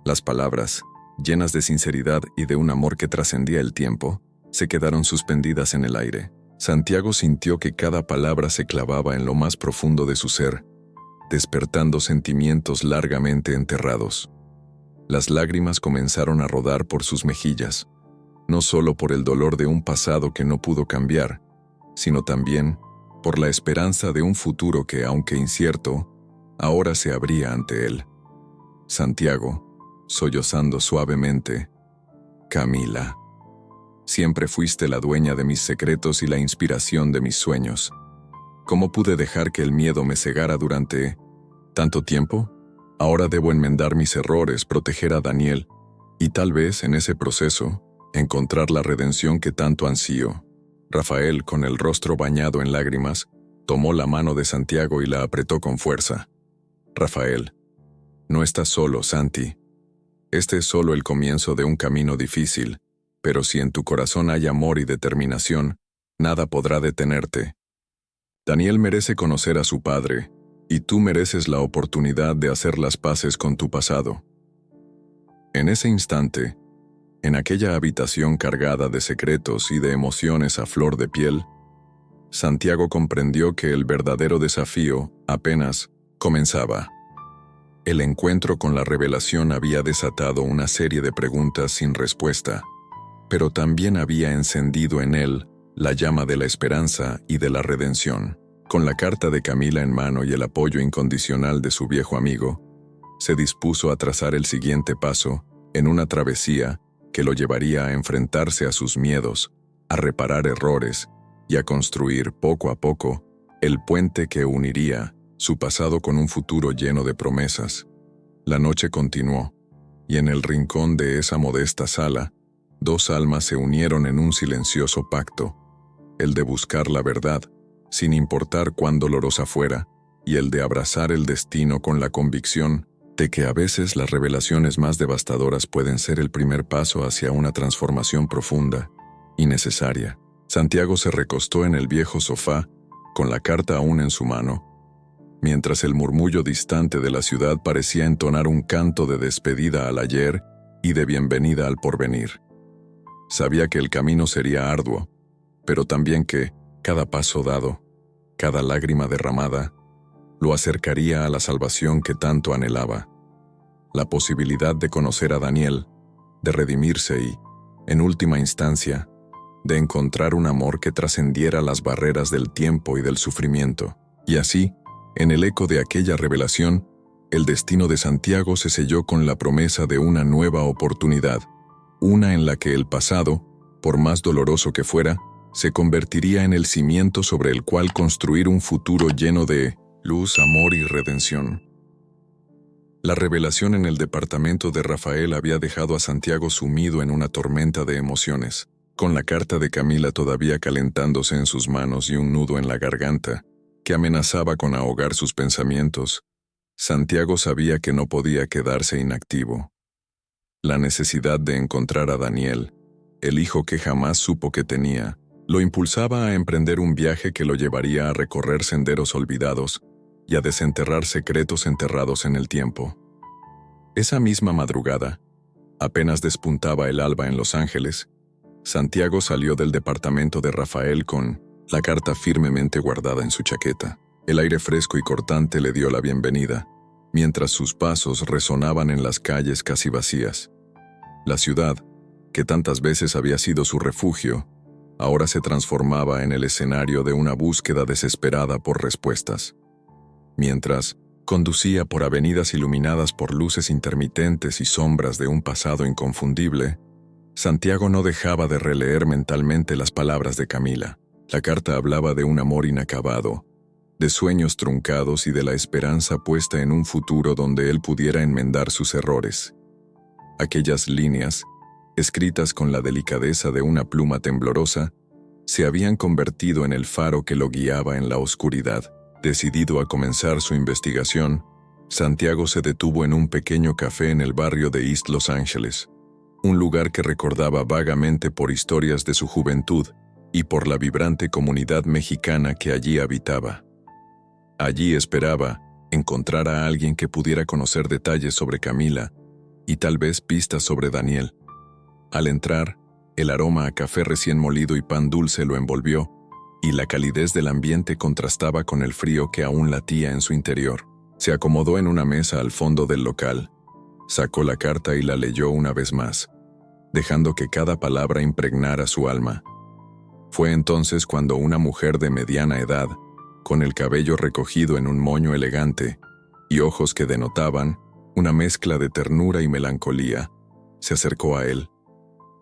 Las palabras, llenas de sinceridad y de un amor que trascendía el tiempo, se quedaron suspendidas en el aire. Santiago sintió que cada palabra se clavaba en lo más profundo de su ser, despertando sentimientos largamente enterrados. Las lágrimas comenzaron a rodar por sus mejillas. no solo por el dolor de un pasado que no pudo cambiar, sino también por la esperanza de un futuro que, aunque incierto, ahora se abría ante él. Santiago, sollozando suavemente: Camila, siempre fuiste la dueña de mis secretos y la inspiración de mis sueños. ¿Cómo pude dejar que el miedo me cegara durante tanto tiempo? Ahora debo enmendar mis errores, proteger a Daniel y tal vez, en ese proceso, encontrar la redención que tanto ansío. Rafael, con el rostro bañado en lágrimas, tomó la mano de Santiago y la apretó con fuerza. Rafael, no estás solo, Santi. Este es solo el comienzo de un camino difícil, pero si en tu corazón hay amor y determinación, nada podrá detenerte. Daniel merece conocer a su padre, y tú mereces la oportunidad de hacer las paces con tu pasado. En ese instante, en aquella habitación cargada de secretos y de emociones a flor de piel, Santiago comprendió que el verdadero desafío apenas comenzaba. El encuentro con la revelación había desatado una serie de preguntas sin respuesta, pero también había encendido en él la llama de la esperanza y de la redención. Con la carta de Camila en mano y el apoyo incondicional de su viejo amigo, se dispuso a trazar el siguiente paso en una travesía que lo llevaría a enfrentarse a sus miedos, a reparar errores y a construir poco a poco el puente que uniría su pasado con un futuro lleno de promesas. La noche continuó, y en el rincón de esa modesta sala, dos almas se unieron en un silencioso pacto: el de buscar la verdad, sin importar cuán dolorosa fuera, y el de abrazar el destino con la convicción de que a veces las revelaciones más devastadoras pueden ser el primer paso hacia una transformación profunda y necesaria. Santiago se recostó en el viejo sofá, con la carta aún en su mano, mientras el murmullo distante de la ciudad parecía entonar un canto de despedida al ayer y de bienvenida al porvenir. Sabía que el camino sería arduo, pero también que cada paso dado, cada lágrima derramada, lo acercaría a la salvación que tanto anhelaba. La posibilidad de conocer a Daniel, de redimirse y, en última instancia, de encontrar un amor que trascendiera las barreras del tiempo y del sufrimiento. Y así, en el eco de aquella revelación, el destino de Santiago se selló con la promesa de una nueva oportunidad, una en la que el pasado, por más doloroso que fuera, se convertiría en el cimiento sobre el cual construir un futuro lleno de luz, amor y redención. La revelación en el departamento de Rafael había dejado a Santiago sumido en una tormenta de emociones, con la carta de Camila todavía calentándose en sus manos y un nudo en la garganta, que amenazaba con ahogar sus pensamientos. Santiago sabía que no podía quedarse inactivo. La necesidad de encontrar a Daniel, el hijo que jamás supo que tenía, lo impulsaba a emprender un viaje que lo llevaría a recorrer senderos olvidados y a desenterrar secretos enterrados en el tiempo. Esa misma madrugada, apenas despuntaba el alba en Los Ángeles, Santiago salió del departamento de Rafael con la carta firmemente guardada en su chaqueta. El aire fresco y cortante le dio la bienvenida, mientras sus pasos resonaban en las calles casi vacías. La ciudad, que tantas veces había sido su refugio, ahora se transformaba en el escenario de una búsqueda desesperada por respuestas. Mientras conducía por avenidas iluminadas por luces intermitentes y sombras de un pasado inconfundible, Santiago no dejaba de releer mentalmente las palabras de Camila. La carta hablaba de un amor inacabado, de sueños truncados y de la esperanza puesta en un futuro donde él pudiera enmendar sus errores. Aquellas líneas, escritas con la delicadeza de una pluma temblorosa, se habían convertido en el faro que lo guiaba en la oscuridad. Decidido a comenzar su investigación, Santiago se detuvo en un pequeño café en el barrio de East Los Ángeles, un lugar que recordaba vagamente por historias de su juventud y por la vibrante comunidad mexicana que allí habitaba. Allí esperaba encontrar a alguien que pudiera conocer detalles sobre Camila y tal vez pistas sobre Daniel. Al entrar, el aroma a café recién molido y pan dulce lo envolvió, y la calidez del ambiente contrastaba con el frío que aún latía en su interior. Se acomodó en una mesa al fondo del local, sacó la carta y la leyó una vez más. dejando que cada palabra impregnara su alma. Fue entonces cuando una mujer de mediana edad, con el cabello recogido en un moño elegante y ojos que denotaban una mezcla de ternura y melancolía, se acercó a él.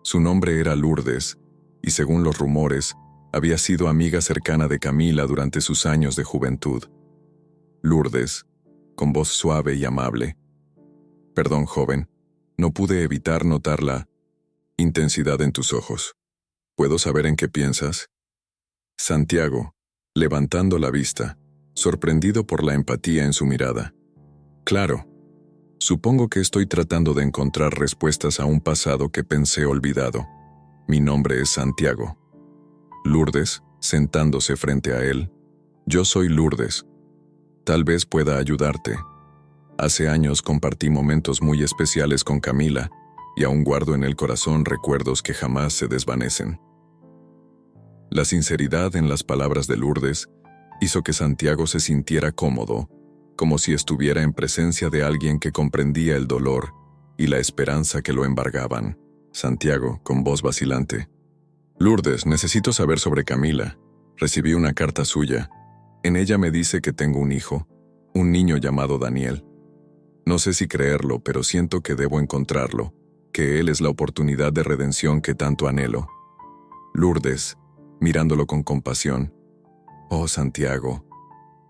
Su nombre era Lourdes, y según los rumores, había sido amiga cercana de Camila durante sus años de juventud. Lourdes, con voz suave y amable. «Perdón, joven, no pude evitar notar la intensidad en tus ojos. ¿Puedo saber en qué piensas?» Santiago, levantando la vista, sorprendido por la empatía en su mirada. «Claro, supongo que estoy tratando de encontrar respuestas a un pasado que pensé olvidado. Mi nombre es Santiago». Lourdes, sentándose frente a él. «Yo soy Lourdes. Tal vez pueda ayudarte. Hace años compartí momentos muy especiales con Camila, y aún guardo en el corazón recuerdos que jamás se desvanecen». La sinceridad en las palabras de Lourdes hizo que Santiago se sintiera cómodo, como si estuviera en presencia de alguien que comprendía el dolor y la esperanza que lo embargaban. Santiago, con voz vacilante: «Lourdes, necesito saber sobre Camila. Recibí una carta suya. En ella me dice que tengo un hijo, un niño llamado Daniel. No sé si creerlo, pero siento que debo encontrarlo, que él es la oportunidad de redención que tanto anhelo». Lourdes, mirándolo con compasión: «Oh, Santiago,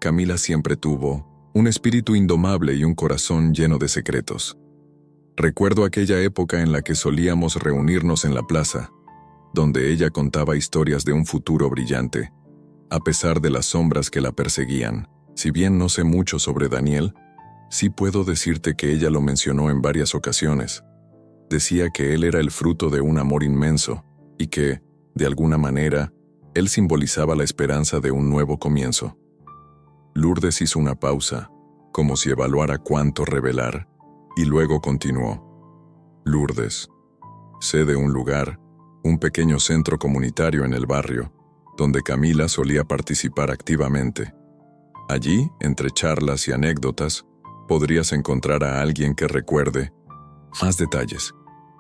Camila siempre tuvo un espíritu indomable y un corazón lleno de secretos. Recuerdo aquella época en la que solíamos reunirnos en la plaza, donde ella contaba historias de un futuro brillante, a pesar de las sombras que la perseguían. Si bien no sé mucho sobre Daniel, sí puedo decirte que ella lo mencionó en varias ocasiones. Decía que él era el fruto de un amor inmenso y que, de alguna manera, él simbolizaba la esperanza de un nuevo comienzo». Lourdes hizo una pausa, como si evaluara cuánto revelar, y luego continuó: «Lourdes, sé de un lugar, un pequeño centro comunitario en el barrio, donde Camila solía participar activamente. Allí, entre charlas y anécdotas, podrías encontrar a alguien que recuerde más detalles.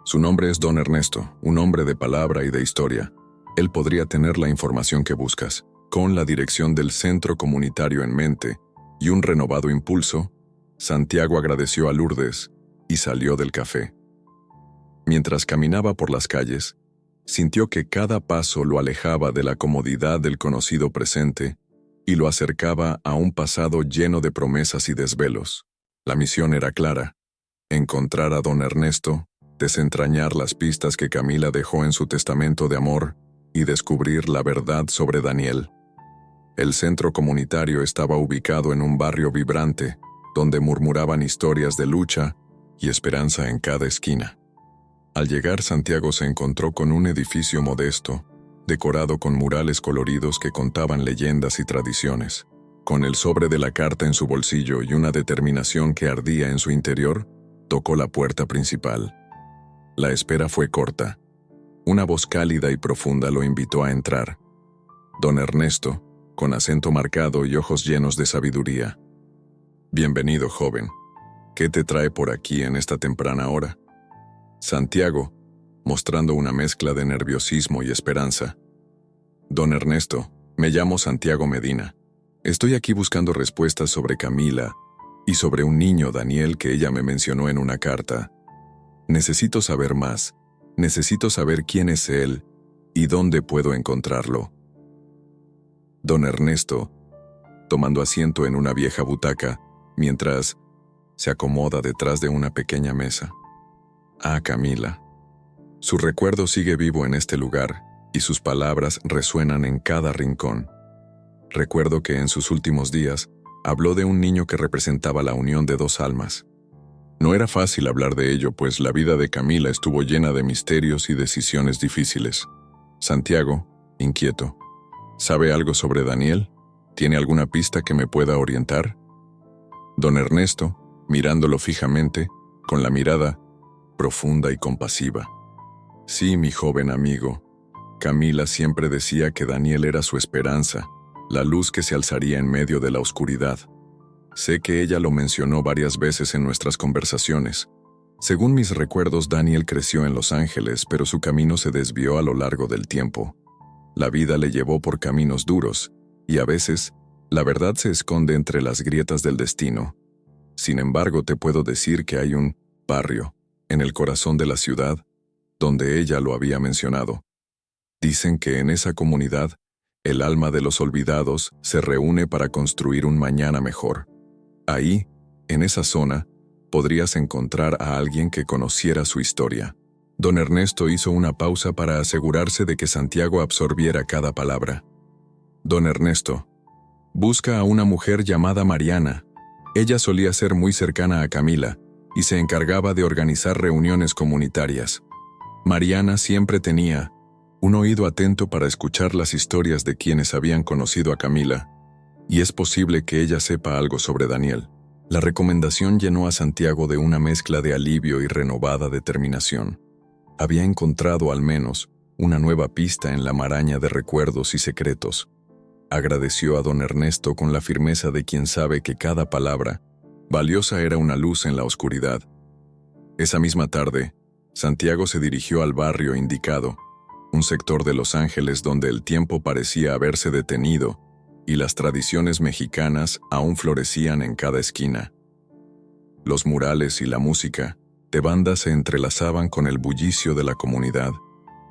Su nombre es Don Ernesto, un hombre de palabra y de historia. Él podría tener la información que buscas». Con la dirección del centro comunitario en mente y un renovado impulso, Santiago agradeció a Lourdes y salió del café. Mientras caminaba por las calles, sintió que cada paso lo alejaba de la comodidad del conocido presente y lo acercaba a un pasado lleno de promesas y desvelos. La misión era clara: encontrar a don Ernesto, desentrañar las pistas que Camila dejó en su testamento de amor y descubrir la verdad sobre Daniel. El centro comunitario estaba ubicado en un barrio vibrante, donde murmuraban historias de lucha y esperanza en cada esquina. Al llegar, Santiago se encontró con un edificio modesto, decorado con murales coloridos que contaban leyendas y tradiciones. Con el sobre de la carta en su bolsillo y una determinación que ardía en su interior, tocó la puerta principal. La espera fue corta. Una voz cálida y profunda lo invitó a entrar. Don Ernesto, con acento marcado y ojos llenos de sabiduría. «Bienvenido, joven. ¿Qué te trae por aquí en esta temprana hora?» Santiago, mostrando una mezcla de nerviosismo y esperanza: «Don Ernesto, me llamo Santiago Medina. Estoy aquí buscando respuestas sobre Camila y sobre un niño, Daniel, que ella me mencionó en una carta. Necesito saber más. Necesito saber quién es él y dónde puedo encontrarlo». Don Ernesto, tomando asiento en una vieja butaca, mientras se acomoda detrás de una pequeña mesa. «Ah, Camila. Su recuerdo sigue vivo en este lugar y sus palabras resuenan en cada rincón. Recuerdo que en sus últimos días habló de un niño que representaba la unión de dos almas. No era fácil hablar de ello, pues la vida de Camila estuvo llena de misterios y decisiones difíciles». Santiago, inquieto: «¿Sabe algo sobre Daniel? ¿Tiene alguna pista que me pueda orientar?» Don Ernesto, mirándolo fijamente, con la mirada profunda y compasiva: «Sí, mi joven amigo. Camila siempre decía que Daniel era su esperanza, la luz que se alzaría en medio de la oscuridad. Sé que ella lo mencionó varias veces en nuestras conversaciones. Según mis recuerdos, Daniel creció en Los Ángeles, pero su camino se desvió a lo largo del tiempo. La vida le llevó por caminos duros, y a veces, la verdad se esconde entre las grietas del destino. Sin embargo, te puedo decir que hay un barrio, en el corazón de la ciudad, donde ella lo había mencionado. Dicen que en esa comunidad, el alma de los olvidados se reúne para construir un mañana mejor. Ahí, en esa zona, podrías encontrar a alguien que conociera su historia. Don Ernesto hizo una pausa para asegurarse de que Santiago absorbiera cada palabra. Don Ernesto, busca a una mujer llamada Mariana. Ella solía ser muy cercana a Camila y se encargaba de organizar reuniones comunitarias. Mariana siempre tenía un oído atento para escuchar las historias de quienes habían conocido a Camila, y es posible que ella sepa algo sobre Daniel. La recomendación llenó a Santiago de una mezcla de alivio y renovada determinación. Había encontrado al menos una nueva pista en la maraña de recuerdos y secretos. Agradeció a don Ernesto con la firmeza de quien sabe que cada palabra valiosa era una luz en la oscuridad. Esa misma tarde, Santiago se dirigió al barrio indicado, un sector de Los Ángeles donde el tiempo parecía haberse detenido y las tradiciones mexicanas aún florecían en cada esquina. Los murales y la música de banda se entrelazaban con el bullicio de la comunidad,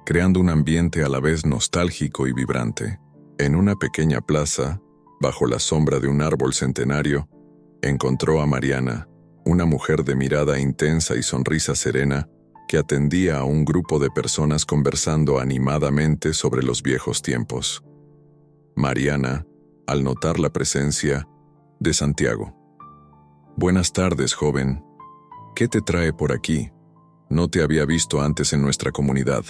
creando un ambiente a la vez nostálgico y vibrante. En una pequeña plaza, bajo la sombra de un árbol centenario, encontró a Mariana, una mujer de mirada intensa y sonrisa serena, que atendía a un grupo de personas conversando animadamente sobre los viejos tiempos. Mariana, al notar la presencia de Santiago. «Buenas tardes, joven. ¿Qué te trae por aquí? No te había visto antes en nuestra comunidad».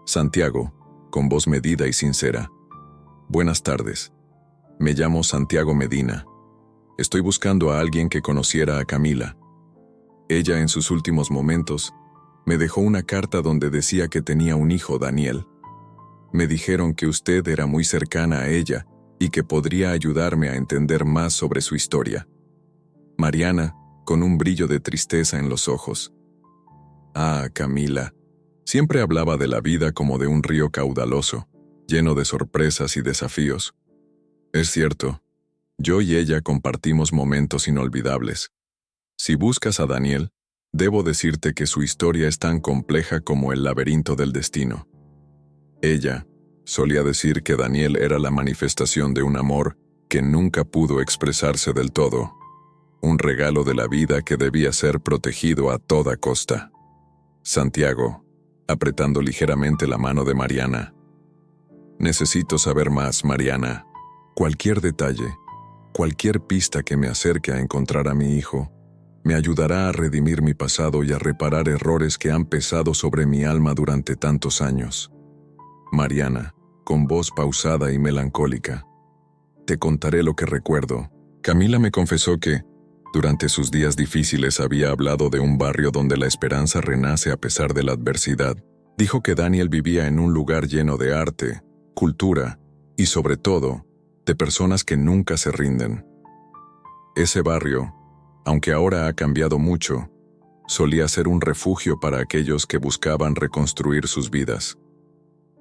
Santiago, con voz medida y sincera. «Buenas tardes. Me llamo Santiago Medina. Estoy buscando a alguien que conociera a Camila. Ella, en sus últimos momentos, me dejó una carta donde decía que tenía un hijo, Daniel. Me dijeron que usted era muy cercana a ella y que podría ayudarme a entender más sobre su historia». Mariana, con un brillo de tristeza en los ojos. «Ah, Camila. Siempre hablaba de la vida como de un río caudaloso, lleno de sorpresas y desafíos. Es cierto, yo y ella compartimos momentos inolvidables. Si buscas a Daniel, debo decirte que su historia es tan compleja como el laberinto del destino. Ella solía decir que Daniel era la manifestación de un amor que nunca pudo expresarse del todo, un regalo de la vida que debía ser protegido a toda costa». Santiago, apretando ligeramente la mano de Mariana. «Necesito saber más, Mariana. Cualquier detalle, cualquier pista que me acerque a encontrar a mi hijo, me ayudará a redimir mi pasado y a reparar errores que han pesado sobre mi alma durante tantos años». Mariana, con voz pausada y melancólica. «Te contaré lo que recuerdo. Camila me confesó que, durante sus días difíciles, había hablado de un barrio donde la esperanza renace a pesar de la adversidad. Dijo que Daniel vivía en un lugar lleno de arte, cultura y, sobre todo, de personas que nunca se rinden. Ese barrio, aunque ahora ha cambiado mucho, solía ser un refugio para aquellos que buscaban reconstruir sus vidas.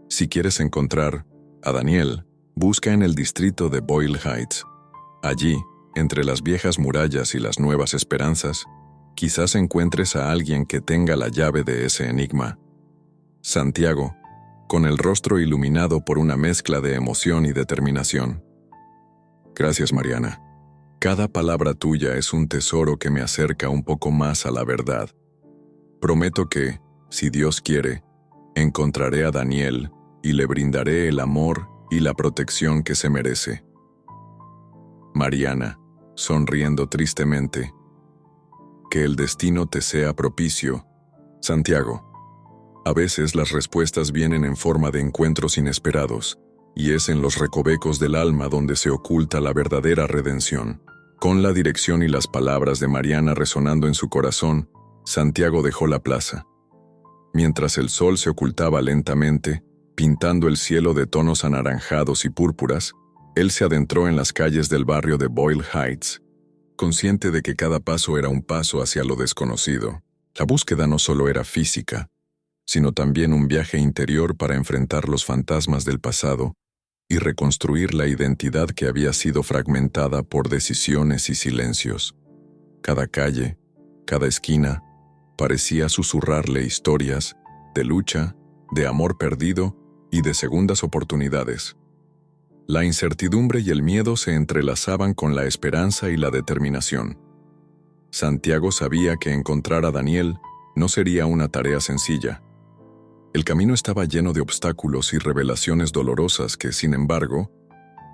Si quieres encontrar a Daniel, busca en el distrito de Boyle Heights. Allí, entre las viejas murallas y las nuevas esperanzas, quizás encuentres a alguien que tenga la llave de ese enigma». Santiago, con el rostro iluminado por una mezcla de emoción y determinación. «Gracias, Mariana. Cada palabra tuya es un tesoro que me acerca un poco más a la verdad. Prometo que, si Dios quiere, encontraré a Daniel y le brindaré el amor y la protección que se merece». Mariana, sonriendo tristemente. «Que el destino te sea propicio, Santiago. A veces las respuestas vienen en forma de encuentros inesperados, y es en los recovecos del alma donde se oculta la verdadera redención». Con la dirección y las palabras de Mariana resonando en su corazón, Santiago dejó la plaza. Mientras el sol se ocultaba lentamente, pintando el cielo de tonos anaranjados y púrpuras, él se adentró en las calles del barrio de Boyle Heights, consciente de que cada paso era un paso hacia lo desconocido. La búsqueda no solo era física, sino también un viaje interior para enfrentar los fantasmas del pasado y reconstruir la identidad que había sido fragmentada por decisiones y silencios. Cada calle, cada esquina, parecía susurrarle historias de lucha, de amor perdido y de segundas oportunidades. La incertidumbre y el miedo se entrelazaban con la esperanza y la determinación. Santiago sabía que encontrar a Daniel no sería una tarea sencilla. El camino estaba lleno de obstáculos y revelaciones dolorosas que, sin embargo,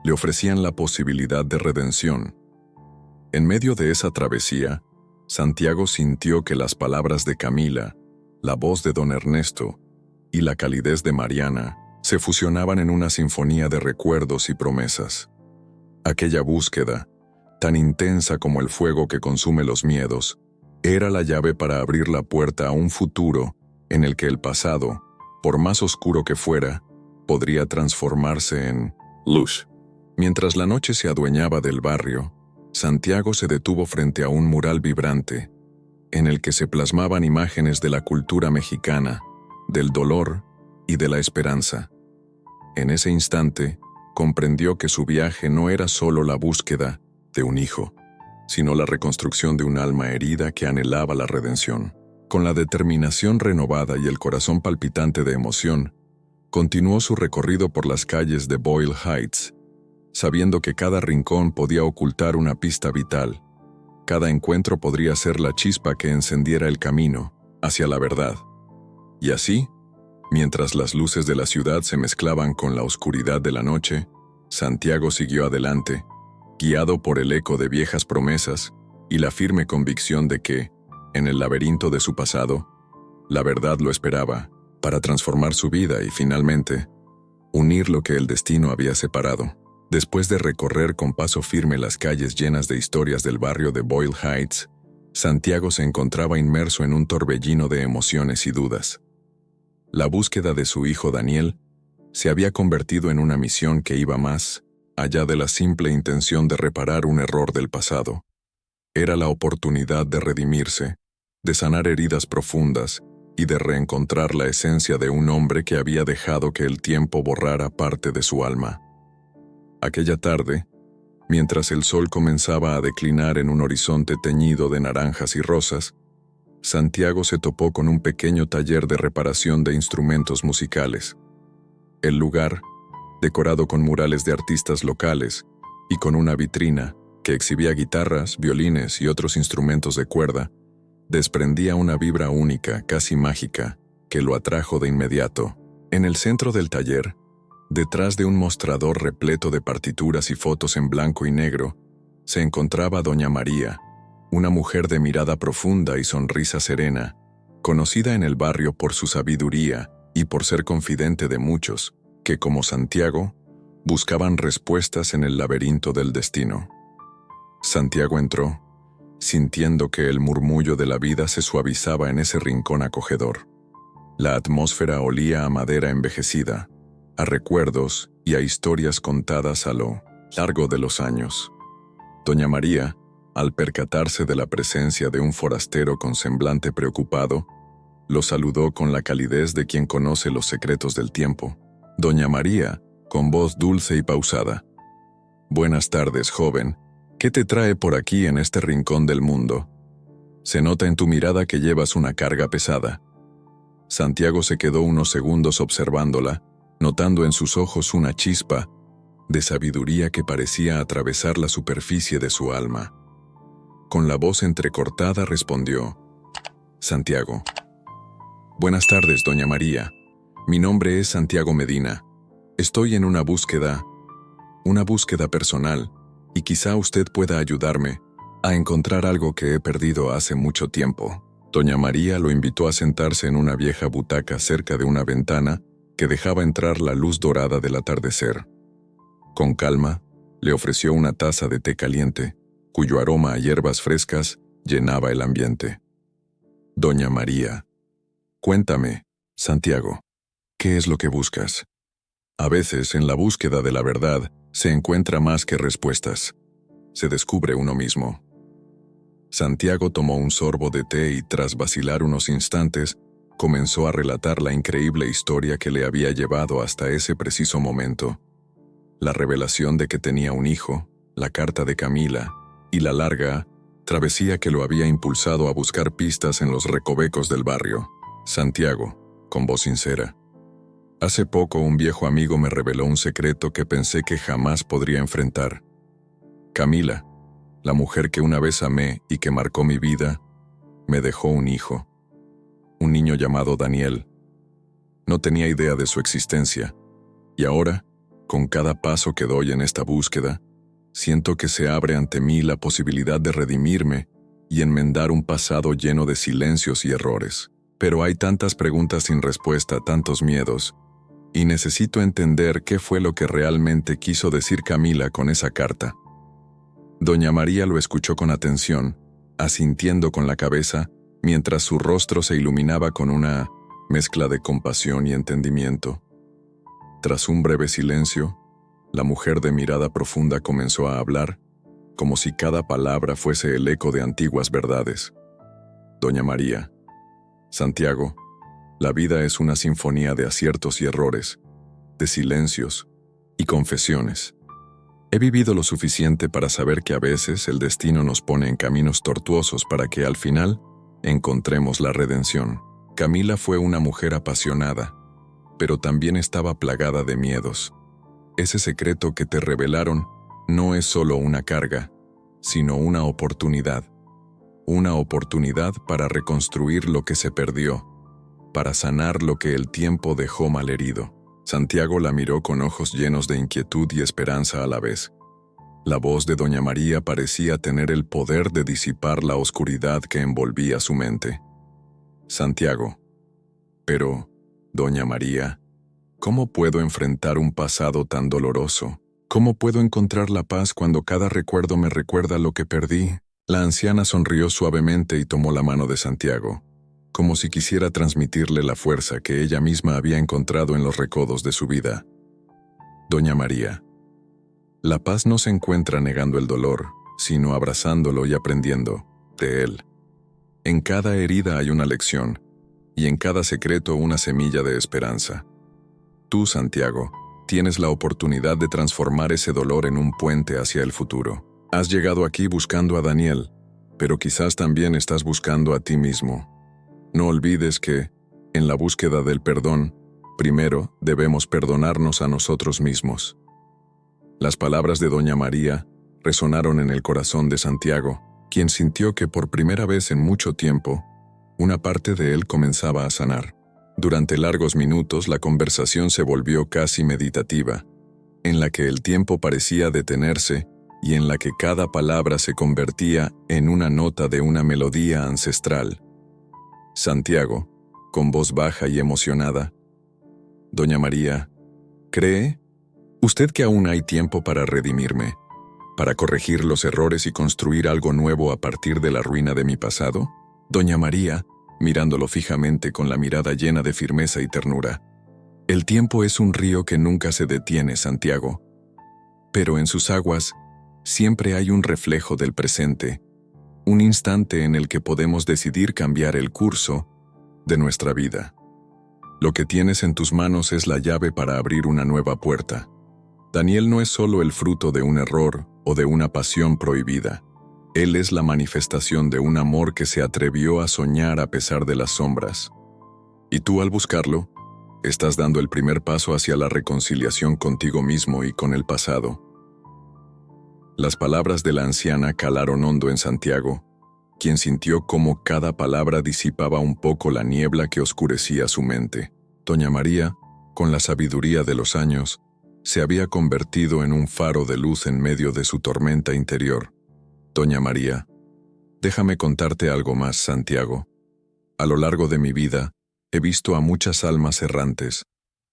le ofrecían la posibilidad de redención. En medio de esa travesía, Santiago sintió que las palabras de Camila, la voz de don Ernesto y la calidez de Mariana se fusionaban en una sinfonía de recuerdos y promesas. Aquella búsqueda, tan intensa como el fuego que consume los miedos, era la llave para abrir la puerta a un futuro en el que el pasado, por más oscuro que fuera, podría transformarse en luz. Mientras la noche se adueñaba del barrio, Santiago se detuvo frente a un mural vibrante, en el que se plasmaban imágenes de la cultura mexicana, del dolor y de la esperanza. En ese instante, comprendió que su viaje no era solo la búsqueda de un hijo, sino la reconstrucción de un alma herida que anhelaba la redención. Con la determinación renovada y el corazón palpitante de emoción, continuó su recorrido por las calles de Boyle Heights, sabiendo que cada rincón podía ocultar una pista vital. Cada encuentro podría ser la chispa que encendiera el camino hacia la verdad. Y así, mientras las luces de la ciudad se mezclaban con la oscuridad de la noche, Santiago siguió adelante, guiado por el eco de viejas promesas y la firme convicción de que, en el laberinto de su pasado, la verdad lo esperaba para transformar su vida y, finalmente, unir lo que el destino había separado. Después de recorrer con paso firme las calles llenas de historias del barrio de Boyle Heights, Santiago se encontraba inmerso en un torbellino de emociones y dudas. La búsqueda de su hijo Daniel se había convertido en una misión que iba más allá de la simple intención de reparar un error del pasado. Era la oportunidad de redimirse, de sanar heridas profundas y de reencontrar la esencia de un hombre que había dejado que el tiempo borrara parte de su alma. Aquella tarde, mientras el sol comenzaba a declinar en un horizonte teñido de naranjas y rosas, Santiago se topó con un pequeño taller de reparación de instrumentos musicales. El lugar, decorado con murales de artistas locales y con una vitrina que exhibía guitarras, violines y otros instrumentos de cuerda, desprendía una vibra única, casi mágica, que lo atrajo de inmediato. En el centro del taller, detrás de un mostrador repleto de partituras y fotos en blanco y negro, se encontraba doña María, una mujer de mirada profunda y sonrisa serena, conocida en el barrio por su sabiduría y por ser confidente de muchos, que como Santiago, buscaban respuestas en el laberinto del destino. Santiago entró, sintiendo que el murmullo de la vida se suavizaba en ese rincón acogedor. La atmósfera olía a madera envejecida, a recuerdos y a historias contadas a lo largo de los años. Doña María, al percatarse de la presencia de un forastero con semblante preocupado, lo saludó con la calidez de quien conoce los secretos del tiempo. Doña María, con voz dulce y pausada: «Buenas tardes, joven. ¿Qué te trae por aquí en este rincón del mundo? Se nota en tu mirada que llevas una carga pesada». Santiago se quedó unos segundos observándola, notando en sus ojos una chispa de sabiduría que parecía atravesar la superficie de su alma. Con la voz entrecortada respondió: «Santiago». «Buenas tardes, doña María. Mi nombre es Santiago Medina. Estoy en una búsqueda personal, y quizá usted pueda ayudarme a encontrar algo que he perdido hace mucho tiempo». Doña María lo invitó a sentarse en una vieja butaca cerca de una ventana que dejaba entrar la luz dorada del atardecer. Con calma, le ofreció una taza de té caliente, cuyo aroma a hierbas frescas llenaba el ambiente. «Doña María, cuéntame, Santiago, ¿qué es lo que buscas? A veces, en la búsqueda de la verdad, se encuentra más que respuestas. Se descubre uno mismo». Santiago tomó un sorbo de té y, tras vacilar unos instantes, comenzó a relatar la increíble historia que le había llevado hasta ese preciso momento. La revelación de que tenía un hijo, la carta de Camila y la larga travesía que lo había impulsado a buscar pistas en los recovecos del barrio. Santiago, con voz sincera. Hace poco un viejo amigo me reveló un secreto que pensé que jamás podría enfrentar. Camila, la mujer que una vez amé y que marcó mi vida, me dejó un hijo. Un niño llamado Daniel. No tenía idea de su existencia, y ahora, con cada paso que doy en esta búsqueda, siento que se abre ante mí la posibilidad de redimirme y enmendar un pasado lleno de silencios y errores. Pero hay tantas preguntas sin respuesta, tantos miedos, y necesito entender qué fue lo que realmente quiso decir Camila con esa carta. Doña María lo escuchó con atención, asintiendo con la cabeza, mientras su rostro se iluminaba con una mezcla de compasión y entendimiento. Tras un breve silencio, la mujer de mirada profunda comenzó a hablar, como si cada palabra fuese el eco de antiguas verdades. Doña María, Santiago, la vida es una sinfonía de aciertos y errores, de silencios y confesiones. He vivido lo suficiente para saber que a veces el destino nos pone en caminos tortuosos para que al final encontremos la redención. Camila fue una mujer apasionada, pero también estaba plagada de miedos. Ese secreto que te revelaron no es solo una carga, sino una oportunidad. Una oportunidad para reconstruir lo que se perdió, para sanar lo que el tiempo dejó malherido. Santiago la miró con ojos llenos de inquietud y esperanza a la vez. La voz de Doña María parecía tener el poder de disipar la oscuridad que envolvía su mente. Santiago. Pero, Doña María, ¿cómo puedo enfrentar un pasado tan doloroso? ¿Cómo puedo encontrar la paz cuando cada recuerdo me recuerda lo que perdí? La anciana sonrió suavemente y tomó la mano de Santiago, como si quisiera transmitirle la fuerza que ella misma había encontrado en los recodos de su vida. Doña María. La paz no se encuentra negando el dolor, sino abrazándolo y aprendiendo de él. En cada herida hay una lección, y en cada secreto una semilla de esperanza. Tú, Santiago, tienes la oportunidad de transformar ese dolor en un puente hacia el futuro. Has llegado aquí buscando a Daniel, pero quizás también estás buscando a ti mismo. No olvides que, en la búsqueda del perdón, primero debemos perdonarnos a nosotros mismos. Las palabras de Doña María resonaron en el corazón de Santiago, quien sintió que por primera vez en mucho tiempo, una parte de él comenzaba a sanar. Durante largos minutos la conversación se volvió casi meditativa, en la que el tiempo parecía detenerse y en la que cada palabra se convertía en una nota de una melodía ancestral. Santiago, con voz baja y emocionada: Doña María, ¿cree usted que aún hay tiempo para redimirme, para corregir los errores y construir algo nuevo a partir de la ruina de mi pasado? Doña María, mirándolo fijamente con la mirada llena de firmeza y ternura: el tiempo es un río que nunca se detiene, Santiago, pero en sus aguas siempre hay un reflejo del presente, un instante en el que podemos decidir cambiar el curso de nuestra vida. Lo que tienes en tus manos es la llave para abrir una nueva puerta. Daniel no es solo el fruto de un error o de una pasión prohibida. Él es la manifestación de un amor que se atrevió a soñar a pesar de las sombras. Y tú, al buscarlo, estás dando el primer paso hacia la reconciliación contigo mismo y con el pasado. Las palabras de la anciana calaron hondo en Santiago, quien sintió cómo cada palabra disipaba un poco la niebla que oscurecía su mente. Doña María, con la sabiduría de los años, se había convertido en un faro de luz en medio de su tormenta interior. Doña María, déjame contarte algo más, Santiago. A lo largo de mi vida, he visto a muchas almas errantes,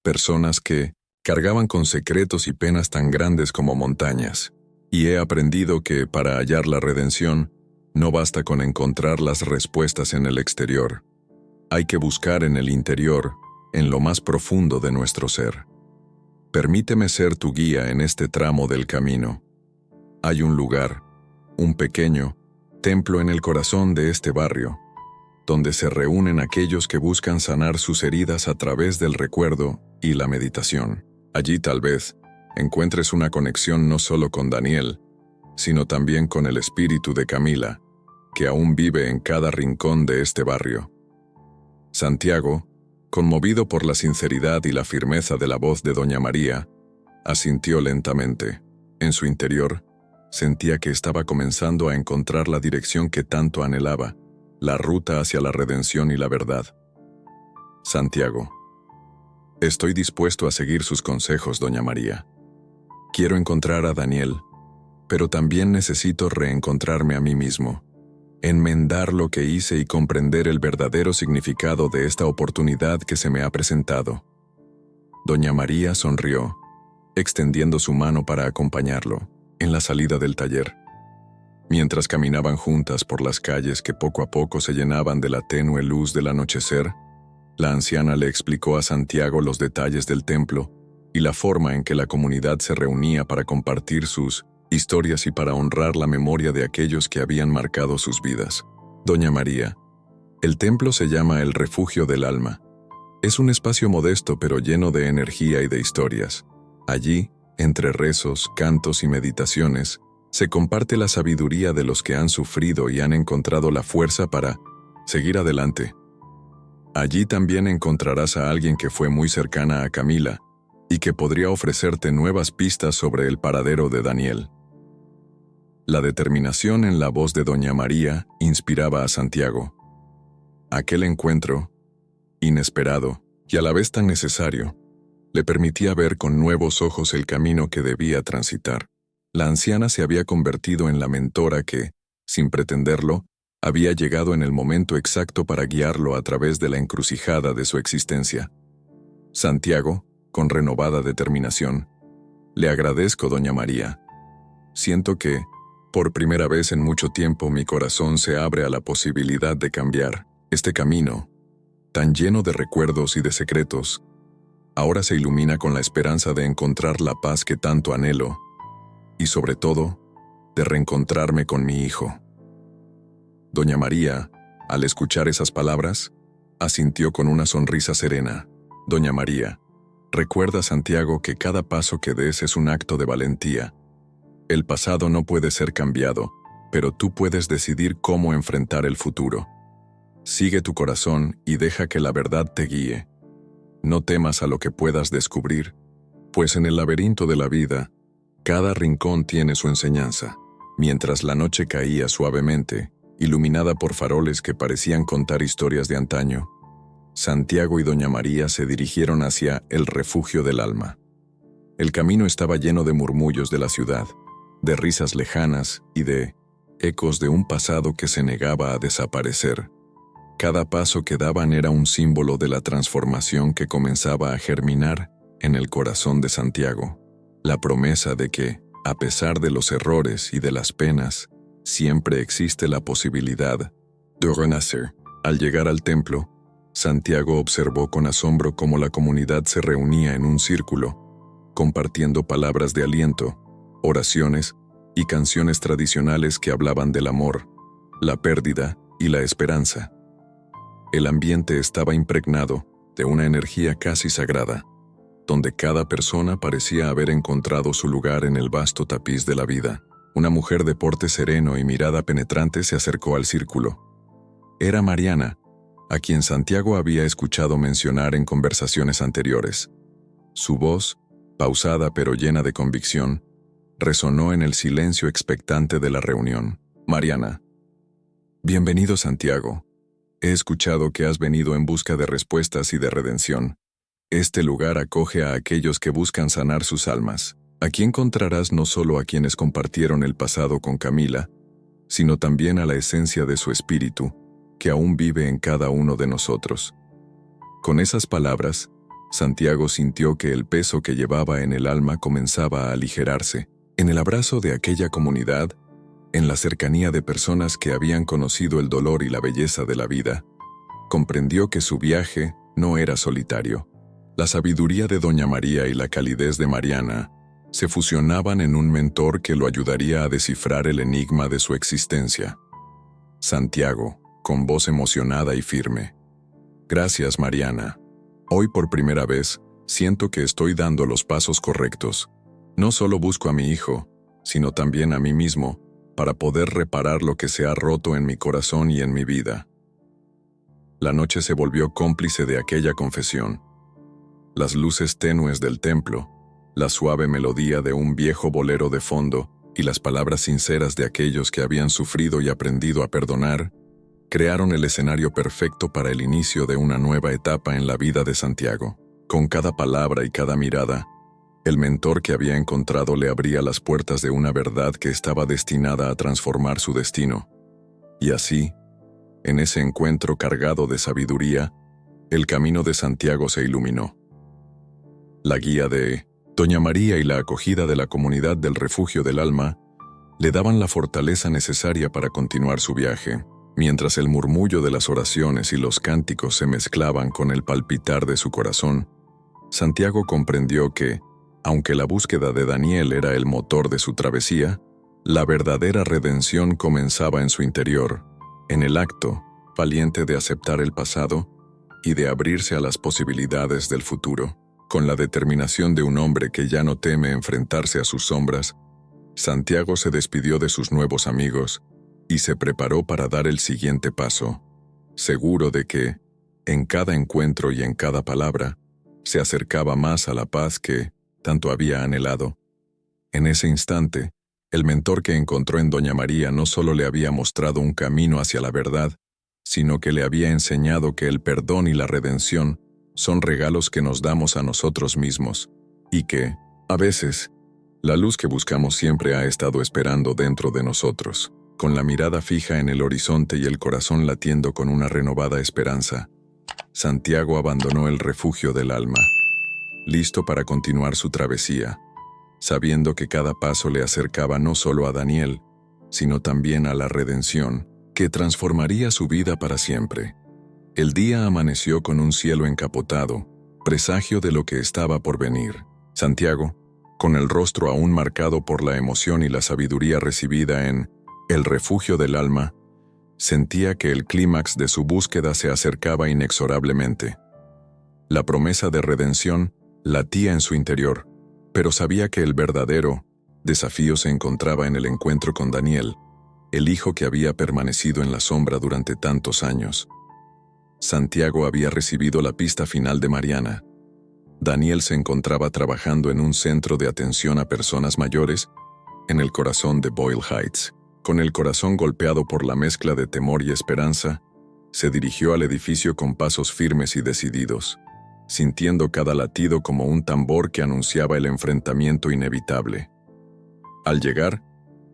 personas que cargaban con secretos y penas tan grandes como montañas. Y he aprendido que, para hallar la redención, no basta con encontrar las respuestas en el exterior. Hay que buscar en el interior, en lo más profundo de nuestro ser. Permíteme ser tu guía en este tramo del camino. Hay un lugar, un pequeño, templo en el corazón de este barrio, donde se reúnen aquellos que buscan sanar sus heridas a través del recuerdo y la meditación. Allí tal vez encuentres una conexión no solo con Daniel, sino también con el espíritu de Camila, que aún vive en cada rincón de este barrio. Santiago, conmovido por la sinceridad y la firmeza de la voz de doña María, asintió lentamente. En su interior, sentía que estaba comenzando a encontrar la dirección que tanto anhelaba, la ruta hacia la redención y la verdad. Santiago: estoy dispuesto a seguir sus consejos, doña María. Quiero encontrar a Daniel, pero también necesito reencontrarme a mí mismo, enmendar lo que hice y comprender el verdadero significado de esta oportunidad que se me ha presentado. Doña María sonrió, extendiendo su mano para acompañarlo en la salida del taller. Mientras caminaban juntas por las calles que poco a poco se llenaban de la tenue luz del anochecer, la anciana le explicó a Santiago los detalles del templo y la forma en que la comunidad se reunía para compartir sus historias y para honrar la memoria de aquellos que habían marcado sus vidas. Doña María: el templo se llama el Refugio del Alma. Es un espacio modesto pero lleno de energía y de historias. Allí, entre rezos, cantos y meditaciones, se comparte la sabiduría de los que han sufrido y han encontrado la fuerza para seguir adelante. Allí también encontrarás a alguien que fue muy cercana a Camila y que podría ofrecerte nuevas pistas sobre el paradero de Daniel. La determinación en la voz de doña María inspiraba a Santiago. Aquel encuentro, inesperado y a la vez tan necesario, le permitía ver con nuevos ojos el camino que debía transitar. La anciana se había convertido en la mentora que, sin pretenderlo, había llegado en el momento exacto para guiarlo a través de la encrucijada de su existencia. Santiago, con renovada determinación: le agradezco, doña María. Siento que, por primera vez en mucho tiempo, mi corazón se abre a la posibilidad de cambiar. Este camino, tan lleno de recuerdos y de secretos, ahora se ilumina con la esperanza de encontrar la paz que tanto anhelo, y sobre todo, de reencontrarme con mi hijo. Doña María, al escuchar esas palabras, asintió con una sonrisa serena. Doña María: recuerda, Santiago, que cada paso que des es un acto de valentía. El pasado no puede ser cambiado, pero tú puedes decidir cómo enfrentar el futuro. Sigue tu corazón y deja que la verdad te guíe. No temas a lo que puedas descubrir, pues en el laberinto de la vida, cada rincón tiene su enseñanza. Mientras la noche caía suavemente, iluminada por faroles que parecían contar historias de antaño, Santiago y doña María se dirigieron hacia el Refugio del Alma. El camino estaba lleno de murmullos de la ciudad, de risas lejanas y de ecos de un pasado que se negaba a desaparecer. Cada paso que daban era un símbolo de la transformación que comenzaba a germinar en el corazón de Santiago. La promesa de que, a pesar de los errores y de las penas, siempre existe la posibilidad de renacer. Al llegar al templo, Santiago observó con asombro cómo la comunidad se reunía en un círculo, compartiendo palabras de aliento, oraciones y canciones tradicionales que hablaban del amor, la pérdida y la esperanza. El ambiente estaba impregnado de una energía casi sagrada, donde cada persona parecía haber encontrado su lugar en el vasto tapiz de la vida. Una mujer de porte sereno y mirada penetrante se acercó al círculo. Era Mariana, a quien Santiago había escuchado mencionar en conversaciones anteriores. Su voz, pausada pero llena de convicción, resonó en el silencio expectante de la reunión. Mariana: bienvenido, Santiago. He escuchado que has venido en busca de respuestas y de redención. Este lugar acoge a aquellos que buscan sanar sus almas. Aquí encontrarás no solo a quienes compartieron el pasado con Camila, sino también a la esencia de su espíritu, que aún vive en cada uno de nosotros. Con esas palabras, Santiago sintió que el peso que llevaba en el alma comenzaba a aligerarse. En el abrazo de aquella comunidad, en la cercanía de personas que habían conocido el dolor y la belleza de la vida, comprendió que su viaje no era solitario. La sabiduría de doña María y la calidez de Mariana se fusionaban en un mentor que lo ayudaría a descifrar el enigma de su existencia. Santiago, con voz emocionada y firme. Gracias, Mariana. Hoy por primera vez, siento que estoy dando los pasos correctos. No solo busco a mi hijo, sino también a mí mismo, para poder reparar lo que se ha roto en mi corazón y en mi vida. La noche se volvió cómplice de aquella confesión. Las luces tenues del templo, la suave melodía de un viejo bolero de fondo y las palabras sinceras de aquellos que habían sufrido y aprendido a perdonar, crearon el escenario perfecto para el inicio de una nueva etapa en la vida de Santiago. Con cada palabra y cada mirada, el mentor que había encontrado le abría las puertas de una verdad que estaba destinada a transformar su destino. Y así, en ese encuentro cargado de sabiduría, el camino de Santiago se iluminó. La guía de Doña María y la acogida de la comunidad del Refugio del Alma le daban la fortaleza necesaria para continuar su viaje, mientras el murmullo de las oraciones y los cánticos se mezclaban con el palpitar de su corazón. Santiago comprendió que, aunque la búsqueda de Daniel era el motor de su travesía, la verdadera redención comenzaba en su interior, en el acto valiente de aceptar el pasado y de abrirse a las posibilidades del futuro. Con la determinación de un hombre que ya no teme enfrentarse a sus sombras, Santiago se despidió de sus nuevos amigos y se preparó para dar el siguiente paso, seguro de que, en cada encuentro y en cada palabra, se acercaba más a la paz que tanto había anhelado. En ese instante, el mentor que encontró en Doña María no solo le había mostrado un camino hacia la verdad, sino que le había enseñado que el perdón y la redención son regalos que nos damos a nosotros mismos, y que, a veces, la luz que buscamos siempre ha estado esperando dentro de nosotros, con la mirada fija en el horizonte y el corazón latiendo con una renovada esperanza. Santiago abandonó el Refugio del Alma, listo para continuar su travesía, sabiendo que cada paso le acercaba no solo a Daniel, sino también a la redención, que transformaría su vida para siempre. El día amaneció con un cielo encapotado, presagio de lo que estaba por venir. Santiago, con el rostro aún marcado por la emoción y la sabiduría recibida en el Refugio del Alma, sentía que el clímax de su búsqueda se acercaba inexorablemente. La promesa de redención latía en su interior, pero sabía que el verdadero desafío se encontraba en el encuentro con Daniel, el hijo que había permanecido en la sombra durante tantos años. Santiago había recibido la pista final de Mariana. Daniel se encontraba trabajando en un centro de atención a personas mayores en el corazón de Boyle Heights. Con el corazón golpeado por la mezcla de temor y esperanza, se dirigió al edificio con pasos firmes y decididos, sintiendo cada latido como un tambor que anunciaba el enfrentamiento inevitable. Al llegar,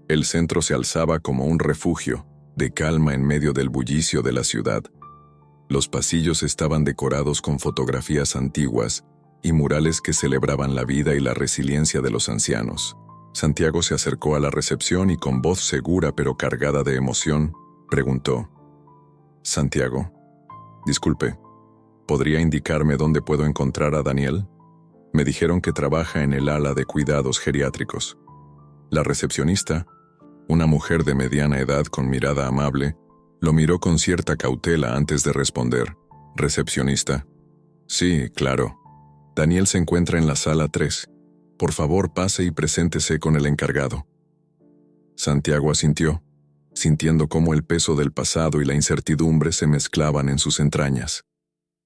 el centro se alzaba como un refugio de calma en medio del bullicio de la ciudad. Los pasillos estaban decorados con fotografías antiguas y murales que celebraban la vida y la resiliencia de los ancianos. Santiago se acercó a la recepción y con voz segura pero cargada de emoción, preguntó: «Santiago, disculpe, ¿podría indicarme dónde puedo encontrar a Daniel? Me dijeron que trabaja en el ala de cuidados geriátricos». La recepcionista, una mujer de mediana edad con mirada amable, lo miró con cierta cautela antes de responder. «Recepcionista. Sí, claro. Daniel se encuentra en la sala 3. Por favor, pase y preséntese con el encargado». Santiago asintió, sintiendo cómo el peso del pasado y la incertidumbre se mezclaban en sus entrañas.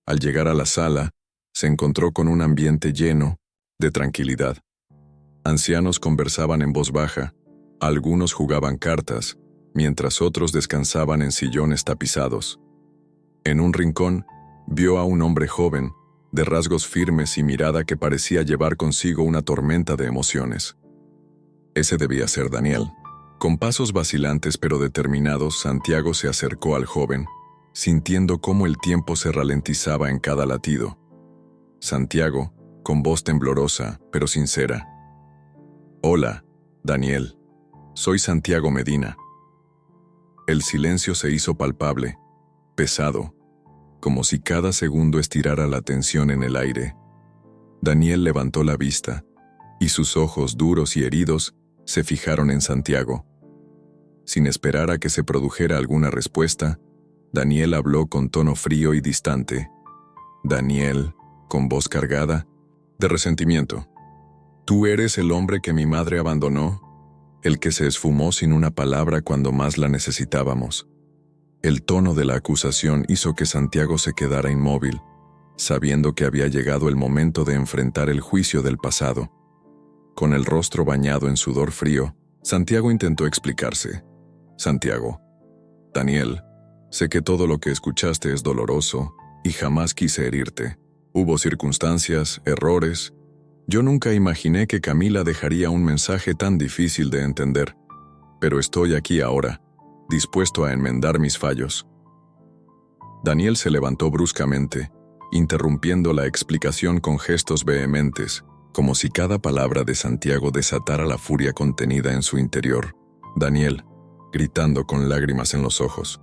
Al llegar a la sala, se encontró con un ambiente lleno de tranquilidad. Ancianos conversaban en voz baja, algunos jugaban cartas, mientras otros descansaban en sillones tapizados. En un rincón, vio a un hombre joven, de rasgos firmes y mirada que parecía llevar consigo una tormenta de emociones. Ese debía ser Daniel. Con pasos vacilantes pero determinados, Santiago se acercó al joven, sintiendo cómo el tiempo se ralentizaba en cada latido. Santiago, con voz temblorosa pero sincera: «Hola, Daniel. Soy Santiago Medina». El silencio se hizo palpable, pesado, como si cada segundo estirara la tensión en el aire. Daniel levantó la vista, y sus ojos duros y heridos se fijaron en Santiago. Sin esperar a que se produjera alguna respuesta, Daniel habló con tono frío y distante. Daniel, con voz cargada de resentimiento. Tú eres el hombre que mi madre abandonó, el que se esfumó sin una palabra cuando más la necesitábamos. El tono de la acusación hizo que Santiago se quedara inmóvil, sabiendo que había llegado el momento de enfrentar el juicio del pasado. Con el rostro bañado en sudor frío, Santiago intentó explicarse. Santiago, Daniel, sé que todo lo que escuchaste es doloroso y jamás quise herirte. Hubo circunstancias, errores. Yo nunca imaginé que Camila dejaría un mensaje tan difícil de entender. Pero estoy aquí ahora, dispuesto a enmendar mis fallos. Daniel se levantó bruscamente, interrumpiendo la explicación con gestos vehementes, como si cada palabra de Santiago desatara la furia contenida en su interior. Daniel, gritando con lágrimas en los ojos,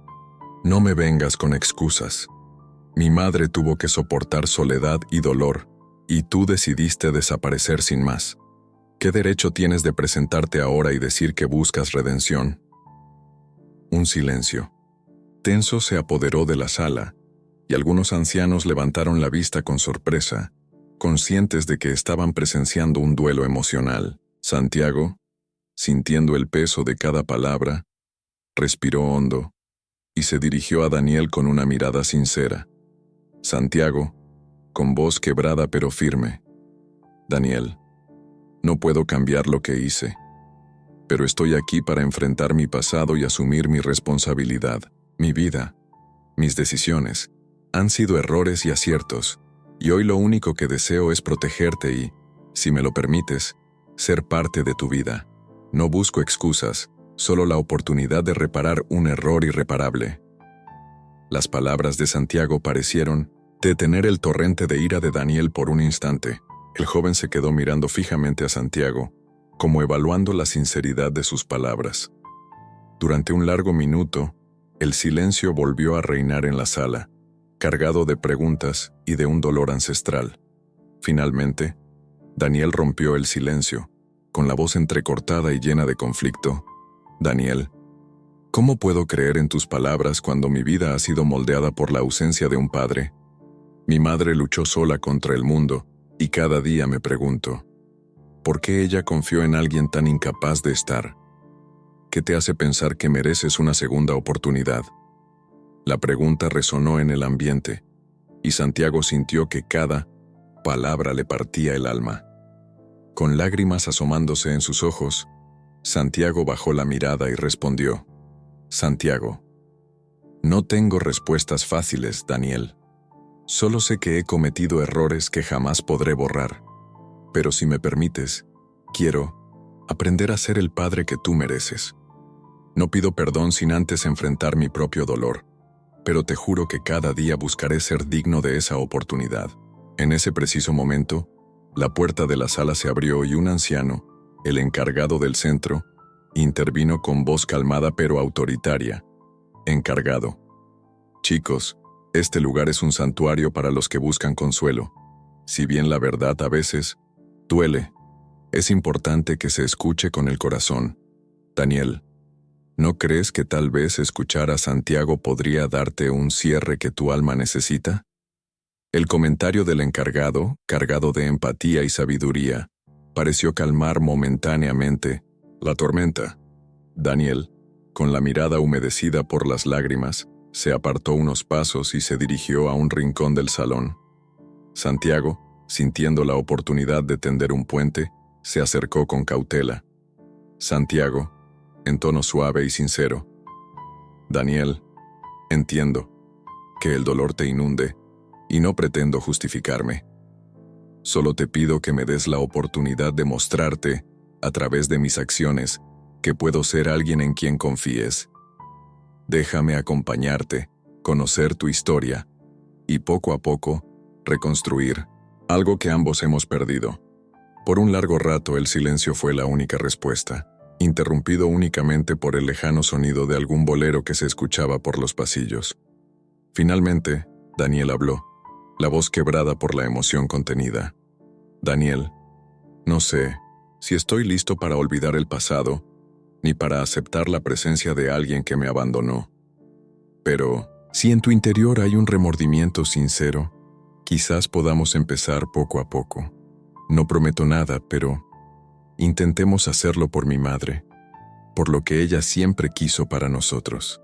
no me vengas con excusas. Mi madre tuvo que soportar soledad y dolor, y tú decidiste desaparecer sin más. ¿Qué derecho tienes de presentarte ahora y decir que buscas redención? Un silencio tenso se apoderó de la sala, y algunos ancianos levantaron la vista con sorpresa, conscientes de que estaban presenciando un duelo emocional. Santiago, sintiendo el peso de cada palabra, respiró hondo y se dirigió a Daniel con una mirada sincera. Santiago, con voz quebrada pero firme. Daniel, no puedo cambiar lo que hice, pero estoy aquí para enfrentar mi pasado y asumir mi responsabilidad. Mi vida, mis decisiones, han sido errores y aciertos, y hoy lo único que deseo es protegerte y, si me lo permites, ser parte de tu vida. No busco excusas, solo la oportunidad de reparar un error irreparable. Las palabras de Santiago parecieron detener el torrente de ira de Daniel por un instante. El joven se quedó mirando fijamente a Santiago, como evaluando la sinceridad de sus palabras. Durante un largo minuto, el silencio volvió a reinar en la sala, cargado de preguntas y de un dolor ancestral. Finalmente, Daniel rompió el silencio, con la voz entrecortada y llena de conflicto. Daniel, ¿cómo puedo creer en tus palabras cuando mi vida ha sido moldeada por la ausencia de un padre? Mi madre luchó sola contra el mundo, y cada día me pregunto, ¿por qué ella confió en alguien tan incapaz de estar? ¿Qué te hace pensar que mereces una segunda oportunidad? La pregunta resonó en el ambiente, y Santiago sintió que cada palabra le partía el alma. Con lágrimas asomándose en sus ojos, Santiago bajó la mirada y respondió, Santiago, no tengo respuestas fáciles, Daniel. Solo sé que he cometido errores que jamás podré borrar. Pero si me permites, quiero aprender a ser el padre que tú mereces. No pido perdón sin antes enfrentar mi propio dolor, pero te juro que cada día buscaré ser digno de esa oportunidad. En ese preciso momento, la puerta de la sala se abrió y un anciano, el encargado del centro, intervino con voz calmada pero autoritaria. Encargado. Chicos, este lugar es un santuario para los que buscan consuelo. Si bien la verdad a veces duele, es importante que se escuche con el corazón. Daniel, ¿no crees que tal vez escuchar a Santiago podría darte un cierre que tu alma necesita? El comentario del encargado, cargado de empatía y sabiduría, pareció calmar momentáneamente la tormenta. Daniel, con la mirada humedecida por las lágrimas, se apartó unos pasos y se dirigió a un rincón del salón. Santiago, sintiendo la oportunidad de tender un puente, se acercó con cautela. Santiago, en tono suave y sincero. Daniel, entiendo que el dolor te inunde y no pretendo justificarme. Solo te pido que me des la oportunidad de mostrarte, a través de mis acciones, que puedo ser alguien en quien confíes. Déjame acompañarte, conocer tu historia y poco a poco reconstruir algo que ambos hemos perdido. Por un largo rato el silencio fue la única respuesta, interrumpido únicamente por el lejano sonido de algún bolero que se escuchaba por los pasillos. Finalmente, Daniel habló, la voz quebrada por la emoción contenida. Daniel, no sé si estoy listo para olvidar el pasado, ni para aceptar la presencia de alguien que me abandonó. Pero, si en tu interior hay un remordimiento sincero, quizás podamos empezar poco a poco. No prometo nada, pero intentemos hacerlo por mi madre, por lo que ella siempre quiso para nosotros.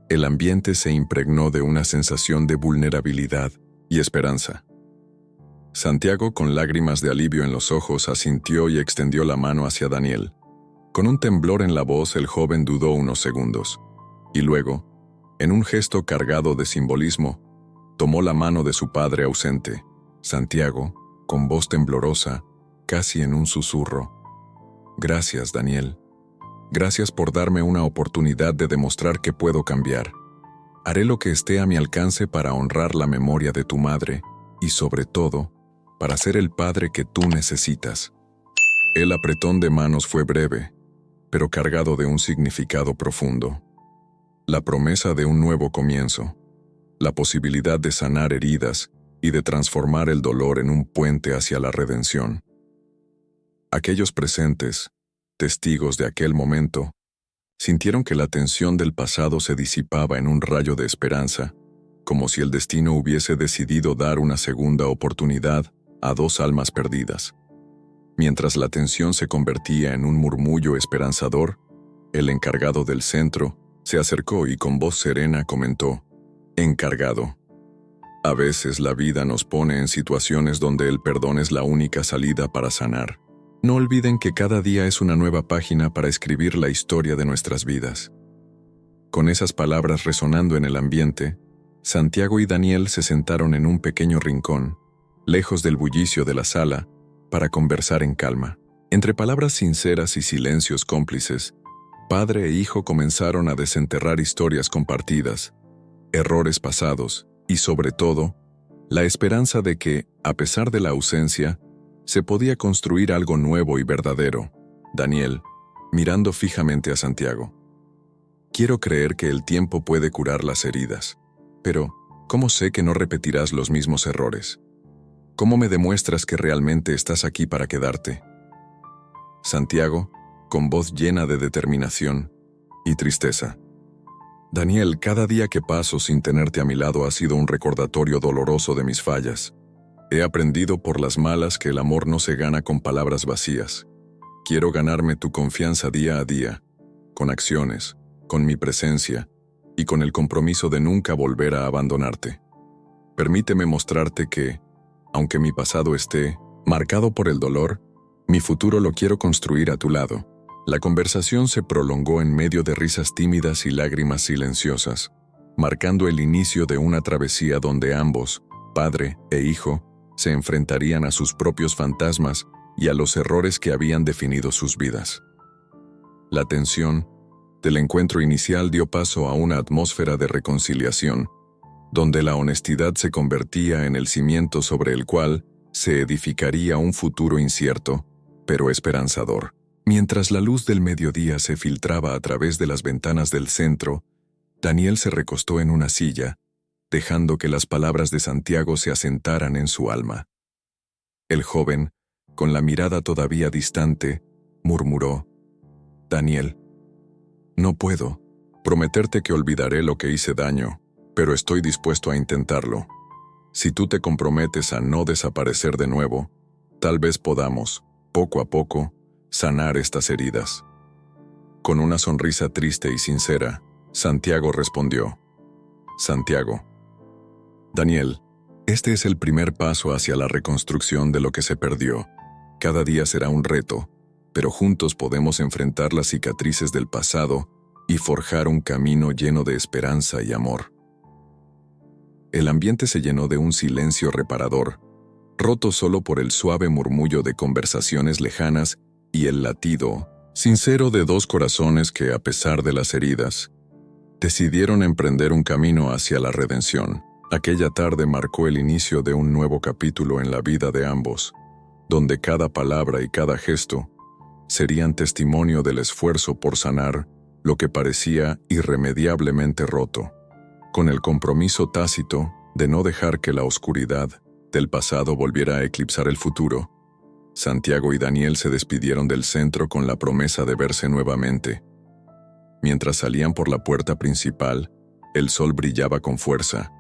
El ambiente se impregnó de una sensación de vulnerabilidad y esperanza. Santiago, con lágrimas de alivio en los ojos, asintió y extendió la mano hacia Daniel. Con un temblor en la voz, el joven dudó unos segundos, y luego, en un gesto cargado de simbolismo, tomó la mano de su padre ausente. Santiago, con voz temblorosa, casi en un susurro: «Gracias, Daniel. Gracias por darme una oportunidad de demostrar que puedo cambiar. Haré lo que esté a mi alcance para honrar la memoria de tu madre y, sobre todo, para ser el padre que tú necesitas». El apretón de manos fue breve, pero cargado de un significado profundo. La promesa de un nuevo comienzo, la posibilidad de sanar heridas y de transformar el dolor en un puente hacia la redención. Aquellos presentes, testigos de aquel momento, sintieron que la tensión del pasado se disipaba en un rayo de esperanza, como si el destino hubiese decidido dar una segunda oportunidad a dos almas perdidas. Mientras la tensión se convertía en un murmullo esperanzador, el encargado del centro se acercó y con voz serena comentó: «Encargado, a veces la vida nos pone en situaciones donde el perdón es la única salida para sanar. No olviden que cada día es una nueva página para escribir la historia de nuestras vidas». Con esas palabras resonando en el ambiente, Santiago y Daniel se sentaron en un pequeño rincón, lejos del bullicio de la sala, para conversar en calma. Entre palabras sinceras y silencios cómplices, padre e hijo comenzaron a desenterrar historias compartidas, errores pasados y, sobre todo, la esperanza de que, a pesar de la ausencia, se podía construir algo nuevo y verdadero. Daniel, mirando fijamente a Santiago: «Quiero creer que el tiempo puede curar las heridas, pero ¿cómo sé que no repetirás los mismos errores? ¿Cómo me demuestras que realmente estás aquí para quedarte?». Santiago, con voz llena de determinación y tristeza: «Daniel, cada día que paso sin tenerte a mi lado ha sido un recordatorio doloroso de mis fallas. He aprendido por las malas que el amor no se gana con palabras vacías. Quiero ganarme tu confianza día a día, con acciones, con mi presencia y con el compromiso de nunca volver a abandonarte. Permíteme mostrarte que, aunque mi pasado esté marcado por el dolor, mi futuro lo quiero construir a tu lado». La conversación se prolongó en medio de risas tímidas y lágrimas silenciosas, marcando el inicio de una travesía donde ambos, padre e hijo, se enfrentarían a sus propios fantasmas y a los errores que habían definido sus vidas. La tensión del encuentro inicial dio paso a una atmósfera de reconciliación, donde la honestidad se convertía en el cimiento sobre el cual se edificaría un futuro incierto, pero esperanzador. Mientras la luz del mediodía se filtraba a través de las ventanas del centro, Daniel se recostó en una silla, dejando que las palabras de Santiago se asentaran en su alma. El joven, con la mirada todavía distante, murmuró: «Daniel, no puedo prometerte que olvidaré lo que hice daño, pero estoy dispuesto a intentarlo. Si tú te comprometes a no desaparecer de nuevo, tal vez podamos, poco a poco, sanar estas heridas». Con una sonrisa triste y sincera, Santiago respondió: «Santiago, Daniel, este es el primer paso hacia la reconstrucción de lo que se perdió. Cada día será un reto, pero juntos podemos enfrentar las cicatrices del pasado y forjar un camino lleno de esperanza y amor». El ambiente se llenó de un silencio reparador, roto solo por el suave murmullo de conversaciones lejanas y el latido sincero de dos corazones que, a pesar de las heridas, decidieron emprender un camino hacia la redención. Aquella tarde marcó el inicio de un nuevo capítulo en la vida de ambos, donde cada palabra y cada gesto serían testimonio del esfuerzo por sanar lo que parecía irremediablemente roto, con el compromiso tácito de no dejar que la oscuridad del pasado volviera a eclipsar el futuro. Santiago y Daniel se despidieron del centro con la promesa de verse nuevamente. Mientras salían por la puerta principal, el sol brillaba con fuerza,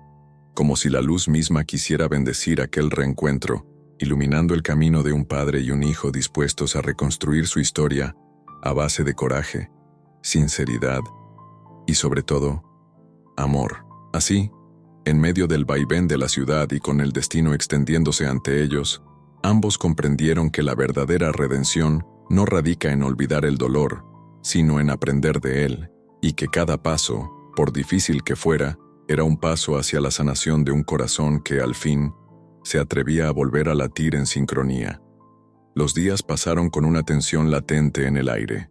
como si la luz misma quisiera bendecir aquel reencuentro, iluminando el camino de un padre y un hijo dispuestos a reconstruir su historia a base de coraje, sinceridad y, sobre todo, amor. Así, en medio del vaivén de la ciudad y con el destino extendiéndose ante ellos, ambos comprendieron que la verdadera redención no radica en olvidar el dolor, sino en aprender de él, y que cada paso, por difícil que fuera, era un paso hacia la sanación de un corazón que, al fin, se atrevía a volver a latir en sincronía. Los días pasaron con una tensión latente en el aire.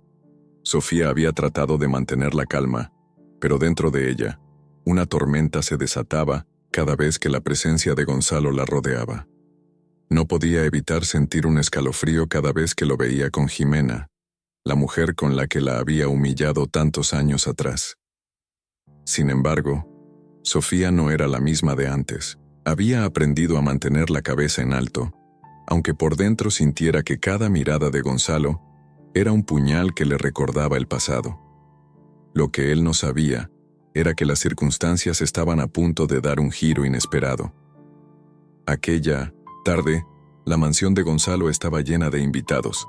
Sofía había tratado de mantener la calma, pero dentro de ella, una tormenta se desataba cada vez que la presencia de Gonzalo la rodeaba. No podía evitar sentir un escalofrío cada vez que lo veía con Jimena, la mujer con la que la había humillado tantos años atrás. Sin embargo, Sofía no era la misma de antes. Había aprendido a mantener la cabeza en alto, aunque por dentro sintiera que cada mirada de Gonzalo era un puñal que le recordaba el pasado. Lo que él no sabía era que las circunstancias estaban a punto de dar un giro inesperado. Aquella tarde, la mansión de Gonzalo estaba llena de invitados.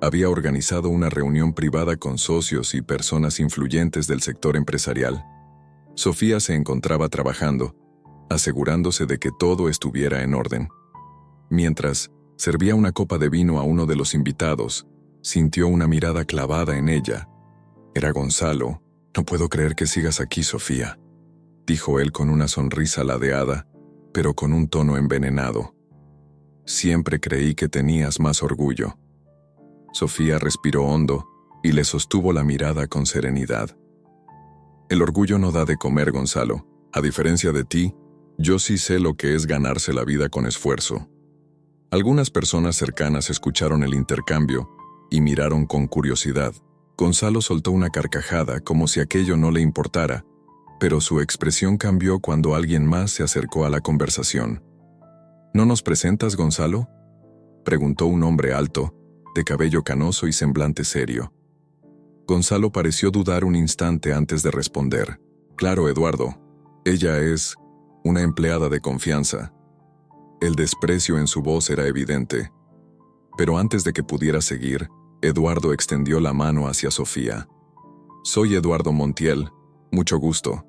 Había organizado una reunión privada con socios y personas influyentes del sector empresarial. Sofía se encontraba trabajando, asegurándose de que todo estuviera en orden. Mientras servía una copa de vino a uno de los invitados, sintió una mirada clavada en ella. Era Gonzalo. «No puedo creer que sigas aquí, Sofía», dijo él con una sonrisa ladeada, pero con un tono envenenado. «Siempre creí que tenías más orgullo». Sofía respiró hondo y le sostuvo la mirada con serenidad. «El orgullo no da de comer, Gonzalo. A diferencia de ti, yo sí sé lo que es ganarse la vida con esfuerzo». Algunas personas cercanas escucharon el intercambio y miraron con curiosidad. Gonzalo soltó una carcajada como si aquello no le importara, pero su expresión cambió cuando alguien más se acercó a la conversación. «¿No nos presentas, Gonzalo?», preguntó un hombre alto, de cabello canoso y semblante serio. Gonzalo pareció dudar un instante antes de responder. «Claro, Eduardo. Ella es una empleada de confianza». El desprecio en su voz era evidente. Pero antes de que pudiera seguir, Eduardo extendió la mano hacia Sofía. «Soy Eduardo Montiel. Mucho gusto».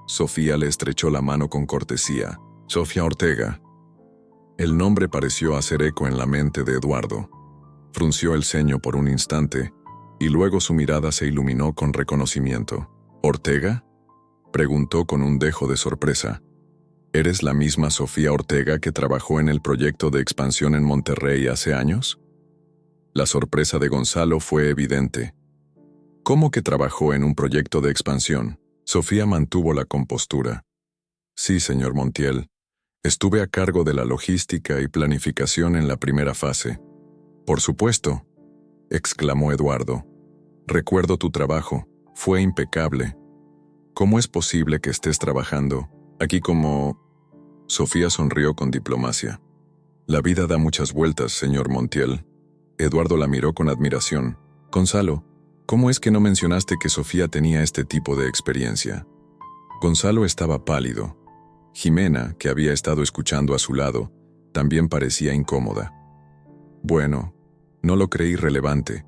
Sofía le estrechó la mano con cortesía. «Sofía Ortega». El nombre pareció hacer eco en la mente de Eduardo. Frunció el ceño por un instante, y luego su mirada se iluminó con reconocimiento. «¿Ortega?», preguntó con un dejo de sorpresa. «¿Eres la misma Sofía Ortega que trabajó en el proyecto de expansión en Monterrey hace años?». La sorpresa de Gonzalo fue evidente. «¿Cómo que trabajó en un proyecto de expansión?». Sofía mantuvo la compostura. «Sí, señor Montiel. Estuve a cargo de la logística y planificación en la primera fase». «Por supuesto», exclamó Eduardo. «Recuerdo tu trabajo. Fue impecable. ¿Cómo es posible que estés trabajando aquí como...?» Sofía sonrió con diplomacia. «La vida da muchas vueltas, señor Montiel». Eduardo la miró con admiración. «Gonzalo, ¿cómo es que no mencionaste que Sofía tenía este tipo de experiencia?». Gonzalo estaba pálido. Jimena, que había estado escuchando a su lado, también parecía incómoda. «Bueno, no lo creí relevante».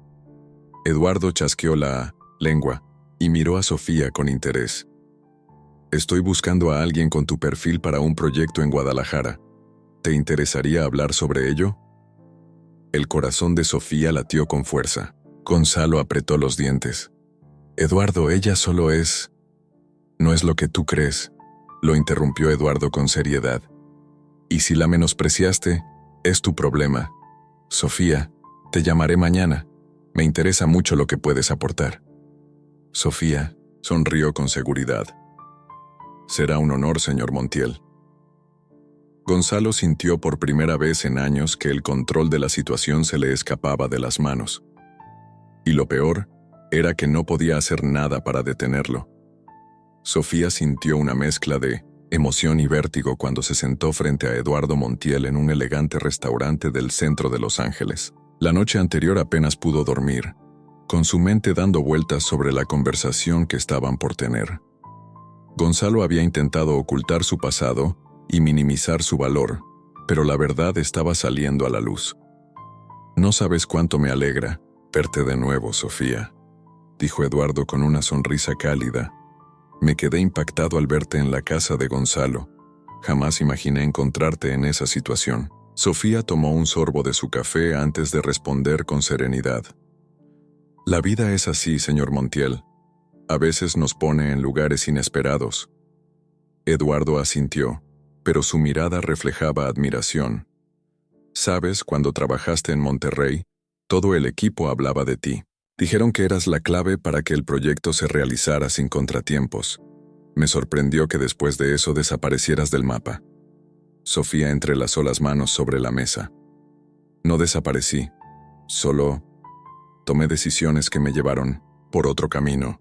Eduardo chasqueó la lengua y miró a Sofía con interés. «Estoy buscando a alguien con tu perfil para un proyecto en Guadalajara. ¿Te interesaría hablar sobre ello?». El corazón de Sofía latió con fuerza. Gonzalo apretó los dientes. «Eduardo, ella solo es...». «No es lo que tú crees», lo interrumpió Eduardo con seriedad. «Y si la menospreciaste, es tu problema. Sofía, te llamaré mañana. Me interesa mucho lo que puedes aportar». Sofía sonrió con seguridad. «Será un honor, señor Montiel». Gonzalo sintió por primera vez en años que el control de la situación se le escapaba de las manos. Y lo peor era que no podía hacer nada para detenerlo. Sofía sintió una mezcla de emoción y vértigo cuando se sentó frente a Eduardo Montiel en un elegante restaurante del centro de Los Ángeles. La noche anterior apenas pudo dormir, con su mente dando vueltas sobre la conversación que estaban por tener. Gonzalo había intentado ocultar su pasado y minimizar su valor, pero la verdad estaba saliendo a la luz. «No sabes cuánto me alegra verte de nuevo, Sofía», dijo Eduardo con una sonrisa cálida. «Me quedé impactado al verte en la casa de Gonzalo. Jamás imaginé encontrarte en esa situación». Sofía tomó un sorbo de su café antes de responder con serenidad. «La vida es así, señor Montiel. A veces nos pone en lugares inesperados». Eduardo asintió, pero su mirada reflejaba admiración. «Sabes, cuando trabajaste en Monterrey, todo el equipo hablaba de ti. Dijeron que eras la clave para que el proyecto se realizara sin contratiempos. Me sorprendió que después de eso desaparecieras del mapa». Sofía entrelazó las manos sobre la mesa. «No desaparecí, solo tomé decisiones que me llevaron por otro camino».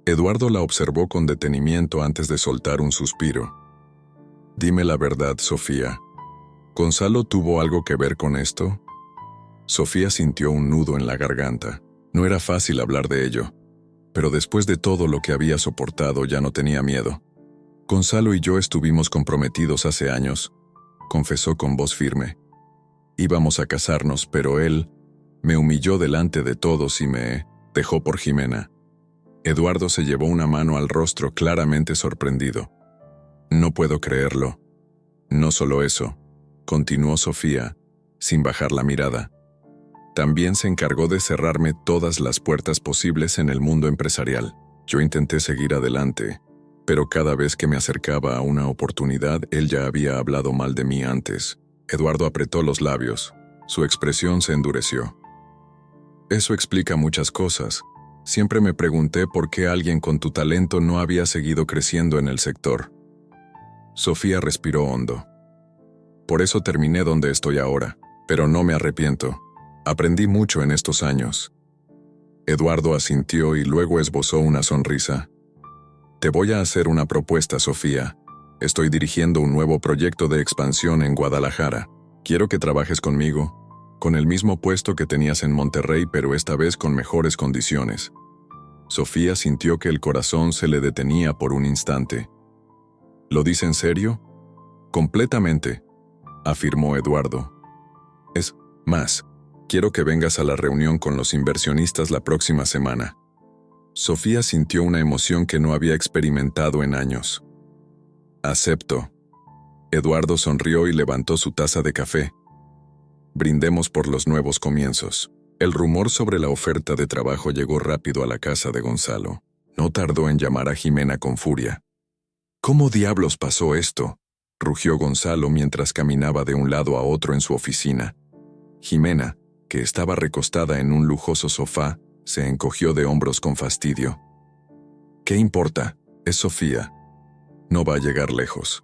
Eduardo la observó con detenimiento antes de soltar un suspiro. «Dime la verdad, Sofía. ¿Gonzalo tuvo algo que ver con esto?» Sofía sintió un nudo en la garganta. No era fácil hablar de ello, pero después de todo lo que había soportado ya no tenía miedo. «Gonzalo y yo estuvimos comprometidos hace años», confesó con voz firme. «Íbamos a casarnos, pero él me humilló delante de todos y me dejó por Jimena». Eduardo se llevó una mano al rostro claramente sorprendido. «No puedo creerlo». «No solo eso», continuó Sofía, sin bajar la mirada. «También se encargó de cerrarme todas las puertas posibles en el mundo empresarial. Yo intenté seguir adelante, pero cada vez que me acercaba a una oportunidad, él ya había hablado mal de mí antes». Eduardo apretó los labios. Su expresión se endureció. «Eso explica muchas cosas. Siempre me pregunté por qué alguien con tu talento no había seguido creciendo en el sector». Sofía respiró hondo. «Por eso terminé donde estoy ahora, pero no me arrepiento. Aprendí mucho en estos años». Eduardo asintió y luego esbozó una sonrisa. «Te voy a hacer una propuesta, Sofía. Estoy dirigiendo un nuevo proyecto de expansión en Guadalajara. Quiero que trabajes conmigo, con el mismo puesto que tenías en Monterrey, pero esta vez con mejores condiciones». Sofía sintió que el corazón se le detenía por un instante. «¿Lo dice en serio?» «Completamente», afirmó Eduardo. «Es más, quiero que vengas a la reunión con los inversionistas la próxima semana». Sofía sintió una emoción que no había experimentado en años. «Acepto». Eduardo sonrió y levantó su taza de café. «Brindemos por los nuevos comienzos». El rumor sobre la oferta de trabajo llegó rápido a la casa de Gonzalo. No tardó en llamar a Jimena con furia. «¿Cómo diablos pasó esto?», rugió Gonzalo mientras caminaba de un lado a otro en su oficina. Jimena, que estaba recostada en un lujoso sofá, se encogió de hombros con fastidio. «¿Qué importa? Es Sofía. No va a llegar lejos».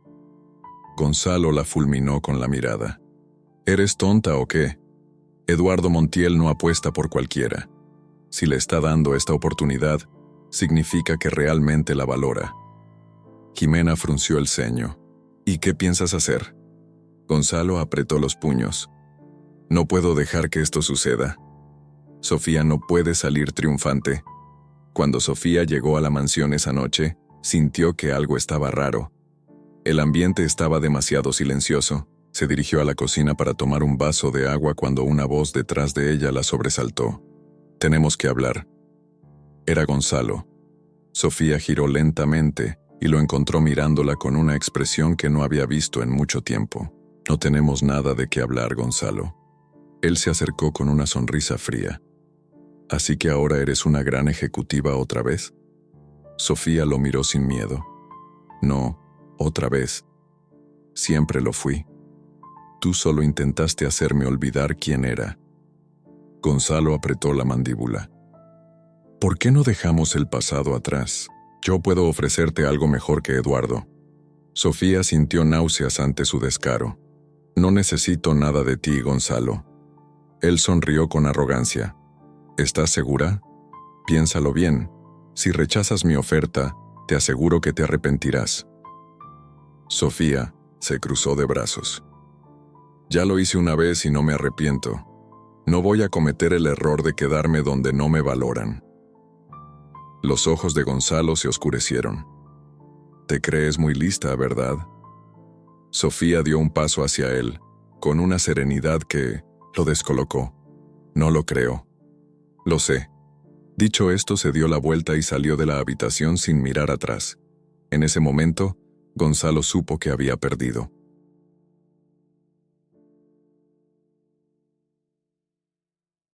Gonzalo la fulminó con la mirada. «¿Eres tonta o qué? Eduardo Montiel no apuesta por cualquiera. Si le está dando esta oportunidad, significa que realmente la valora». Jimena frunció el ceño. «¿Y qué piensas hacer?». Gonzalo apretó los puños. «No puedo dejar que esto suceda. Sofía no puede salir triunfante». Cuando Sofía llegó a la mansión esa noche, sintió que algo estaba raro. El ambiente estaba demasiado silencioso. Se dirigió a la cocina para tomar un vaso de agua cuando una voz detrás de ella la sobresaltó. «Tenemos que hablar». Era Gonzalo. Sofía giró lentamente y lo encontró mirándola con una expresión que no había visto en mucho tiempo. «No tenemos nada de qué hablar, Gonzalo». Él se acercó con una sonrisa fría. «¿Así que ahora eres una gran ejecutiva otra vez?». Sofía lo miró sin miedo. «No, otra vez. Siempre lo fui. Tú solo intentaste hacerme olvidar quién era». Gonzalo apretó la mandíbula. «¿Por qué no dejamos el pasado atrás? Yo puedo ofrecerte algo mejor que Eduardo». Sofía sintió náuseas ante su descaro. «No necesito nada de ti, Gonzalo». Él sonrió con arrogancia. «¿Estás segura? Piénsalo bien. Si rechazas mi oferta, te aseguro que te arrepentirás». Sofía se cruzó de brazos. Ya lo hice una vez y no me arrepiento. No voy a cometer el error de quedarme donde no me valoran. Los ojos de Gonzalo se oscurecieron. Te crees muy lista, ¿verdad? Sofía dio un paso hacia él, con una serenidad que lo descolocó. No lo creo. Lo sé. Dicho esto, se dio la vuelta y salió de la habitación sin mirar atrás. En ese momento, Gonzalo supo que había perdido.